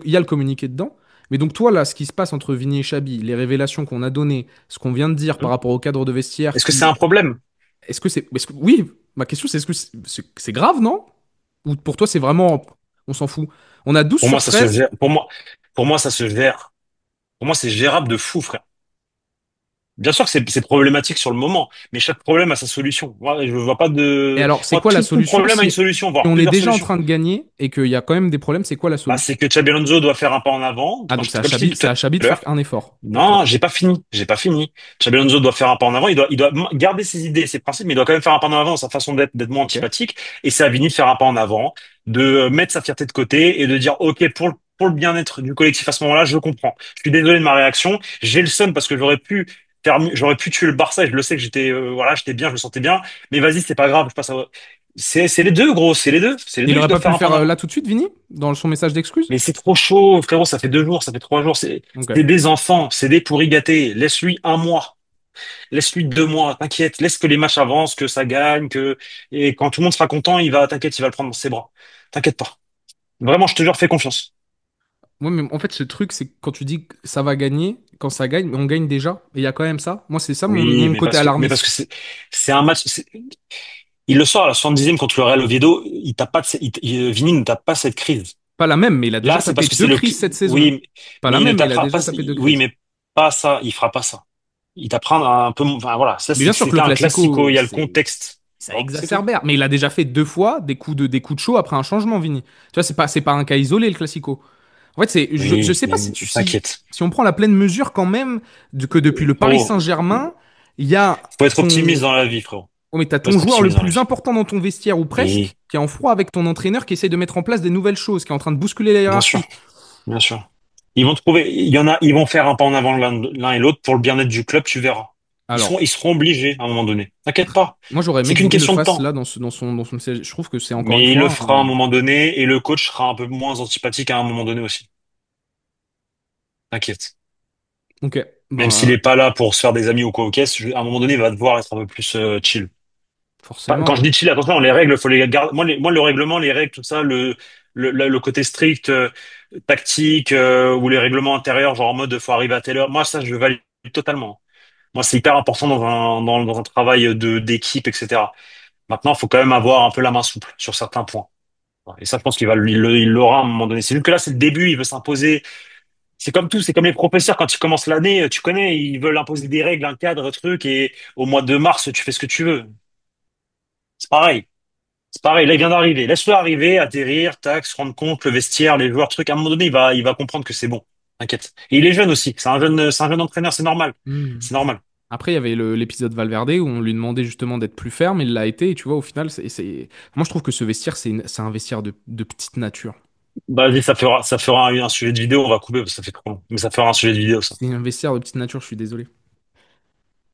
Il y a le communiqué dedans. Mais donc, toi, là, ce qui se passe entre Vini et Chabi, les révélations qu'on a données, ce qu'on vient de dire par Hein. rapport au cadre de vestiaire, Est-ce que c'est qui. un problème? Est-ce que c'est. Oui, ma question, c'est est-ce que c'est grave, non? Ou pour toi, c'est vraiment. On s'en fout. On a 12 Pour moi, sur ça se 13. gère. Pour moi, ça se gère. Pour moi, c'est gérable de fou, frère. Bien sûr que c'est problématique sur le moment, mais chaque problème a sa solution. Moi, je vois pas Et de. alors, c'est Moi, quoi la tout solution problème a une si solution, voire on est plusieurs déjà en solutions. train de gagner et qu'il y a quand même des problèmes? C'est quoi la Bah, solution? c'est que Xabi Alonso doit faire un pas en avant. Ah, donc Comme je t'ai dit tout C'est à à Chabi de faire l'heure. un effort pour toi. Non, j'ai pas fini. J'ai pas fini. Xabi Alonso doit faire un pas en avant. Il doit garder ses idées, ses principes, mais il doit quand même faire un pas en avant dans sa façon d'être moins Ok. antipathique. Et c'est à Vini de faire un pas en avant, de mettre sa fierté de côté et de dire, OK, pour le bien-être du collectif à ce moment-là, je comprends. Je suis désolé de ma réaction. J'ai le seum parce que j'aurais pu tuer le Barça et je le sais que voilà, j'étais bien, je le sentais bien. Mais vas-y, c'est pas grave. Je passe c'est les deux, gros. C'est les deux. C'est les Il deux qui aurait pas doivent pu faire le un pas faire en avant. là tout de suite, Vini, dans son message d'excuse? Mais c'est trop chaud, frérot, ça fait 2 jours, ça fait 3 jours, Ok. c'est des enfants, c'est des pourris gâtés. Laisse-lui un mois, laisse-lui 2 mois, t'inquiète, laisse que les matchs avancent, que ça gagne, et quand tout le monde sera content, t'inquiète, il va le prendre dans ses bras. T'inquiète pas. Vraiment, je te jure, fais confiance. Moi, mais en fait, ce truc, c'est que quand tu dis que ça va gagner, quand ça gagne, on gagne déjà. Et il y a quand même ça. Moi, c'est ça Oui, mon côté mais parce alarmiste. que c'est un match, il le sort à la 70e contre le Real Oviedo, il tape pas, Vini ne tape pas cette crise. Pas la même, mais il a déjà Là, c'est tapé parce que c'est deux crises cette saison. oui, Pas mais la il ne même, mais il a tapera pas, déjà tapé deux oui, crises. mais pas ça, il fera pas ça. Il t'apprend un peu, enfin voilà, ça Mais bien sûr que c'était le un classico, Classico, il y a le c'est contexte. ça Bon, c'est tout. exacerbère. Mais il a déjà fait deux fois des coups de chaud après un changement, Vini. Tu vois, c'est pas un cas isolé, le Classico. En fait, je Oui, sais pas mais si t'inquiète. si on prend la pleine mesure quand même que depuis le Paris Oh, Saint-Germain, il y a faut être optimiste ton, dans la vie, frérot. oh, mais t'as Faut ton être joueur le optimiste dans la plus vie. important dans ton vestiaire ou presque, Oui, qui est en froid avec ton entraîneur, qui essaye de mettre en place des nouvelles choses, qui est en train de bousculer la bien sûr, hiérarchie. bien sûr. Ils vont trouver, il y en a, ils vont faire un pas en avant l'un et l'autre pour le bien-être du club, tu verras. Alors, Ils seront obligés à un moment donné. T'inquiète pas. moi j'aurais aimé C'est que qu'une Vini le question de fasse temps. là dans son message. Je trouve que c'est encore une Mais il le fois. fera à un moment donné et le coach sera un peu moins antipathique à un moment donné aussi. T'inquiète. Ok, Même s'il bah, est pas là pour se faire des amis ou quoi au caisse, à un moment donné, il va devoir être un peu plus chill. Quand forcément. je dis chill, attention, les règles, faut les garder. Moi, le règlement, les règles, tout ça, le côté strict, tactique, ou les règlements intérieurs, genre en mode faut arriver à telle heure. Moi, ça, je valide totalement. Moi, c'est hyper important dans un travail d'équipe, etc. Maintenant, il faut quand même avoir un peu la main souple sur certains points. Et ça, je pense il l'aura à un moment donné. C'est juste que là, c'est le début, il veut s'imposer. C'est comme tout, c'est comme les professeurs quand ils commencent l'année, tu connais, ils veulent imposer des règles, un cadre, un truc, et au mois de mars, tu fais ce que tu veux. C'est pareil. C'est pareil, là, il vient d'arriver. Laisse-le arriver, atterrir, tac, se rendre compte, le vestiaire, les joueurs, truc. À un moment donné, il va comprendre que c'est bon. T'inquiète. Et il est jeune aussi. C'est un jeune entraîneur, c'est normal. Hmm. C'est normal. Après, il y avait l'épisode Valverde où on lui demandait justement d'être plus ferme, il l'a été, et tu vois, au final, moi je trouve que ce vestiaire, c'est un vestiaire de petite nature. Bah, vas-y, ça fera un sujet de vidéo, on va couper parce que ça fait trop long. Mais ça fera un sujet de vidéo, ça. C'est un vestiaire de petite nature, je suis désolé.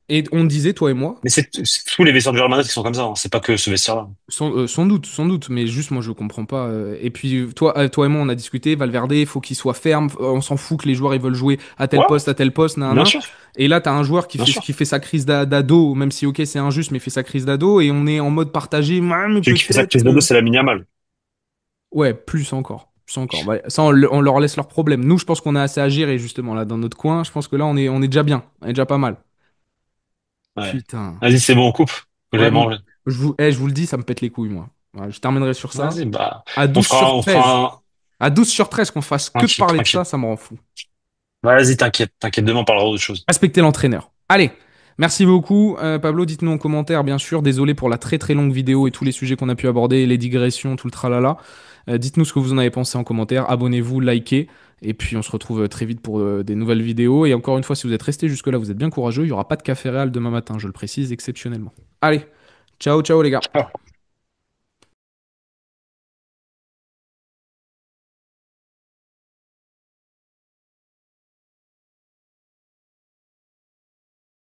Et on disait, toi et moi, Mais c'est tous les vestiaires du Real Madrid qui sont comme ça, hein. C'est pas que ce vestiaire-là. sans doute, mais juste moi je comprends pas. Et puis toi et moi, on a discuté, Valverde, il faut qu'il soit ferme, on s'en fout que les joueurs ils veulent jouer Ouais, à tel poste, bien nan. sûr, Et là, t'as un joueur bien sûr. qui fait sa crise d'ado, même si ok c'est injuste, mais il fait sa crise d'ado, et on est en mode partagé, ah, mais Celui qui fait sa peut-être crise que... d'ado, c'est la Yamal. Ouais, plus encore. Plus encore. Ouais, ça, on leur laisse leurs problèmes. Nous, je pense qu'on a assez à gérer, justement, là, dans notre coin. Je pense que là, on est déjà bien. On est déjà pas mal. Ouais. Putain. Vas-y, c'est bon, on coupe. Faut que Ouais, j'aille manger. je vous le dis, ça me pète les couilles, moi. Voilà, je terminerai sur ça. Vas-y, bah, À on 12 fera, sur on 13. fera À 12 sur 13 qu'on fasse que de tranquille, parler de tranquille. ça, ça me rend fou. Vas-y, t'inquiète, demain on parlera d'autre chose. Respectez l'entraîneur. Allez, merci beaucoup. Pablo, dites-nous en commentaire, bien sûr. Désolé pour la très très longue vidéo et tous les sujets qu'on a pu aborder, les digressions, tout le tralala. Dites-nous ce que vous en avez pensé en commentaire. Abonnez-vous, likez. Et puis on se retrouve très vite pour des nouvelles vidéos. Et encore une fois, si vous êtes resté jusque-là, vous êtes bien courageux. Il n'y aura pas de café réel demain matin, je le précise exceptionnellement. Allez, ciao, ciao les gars.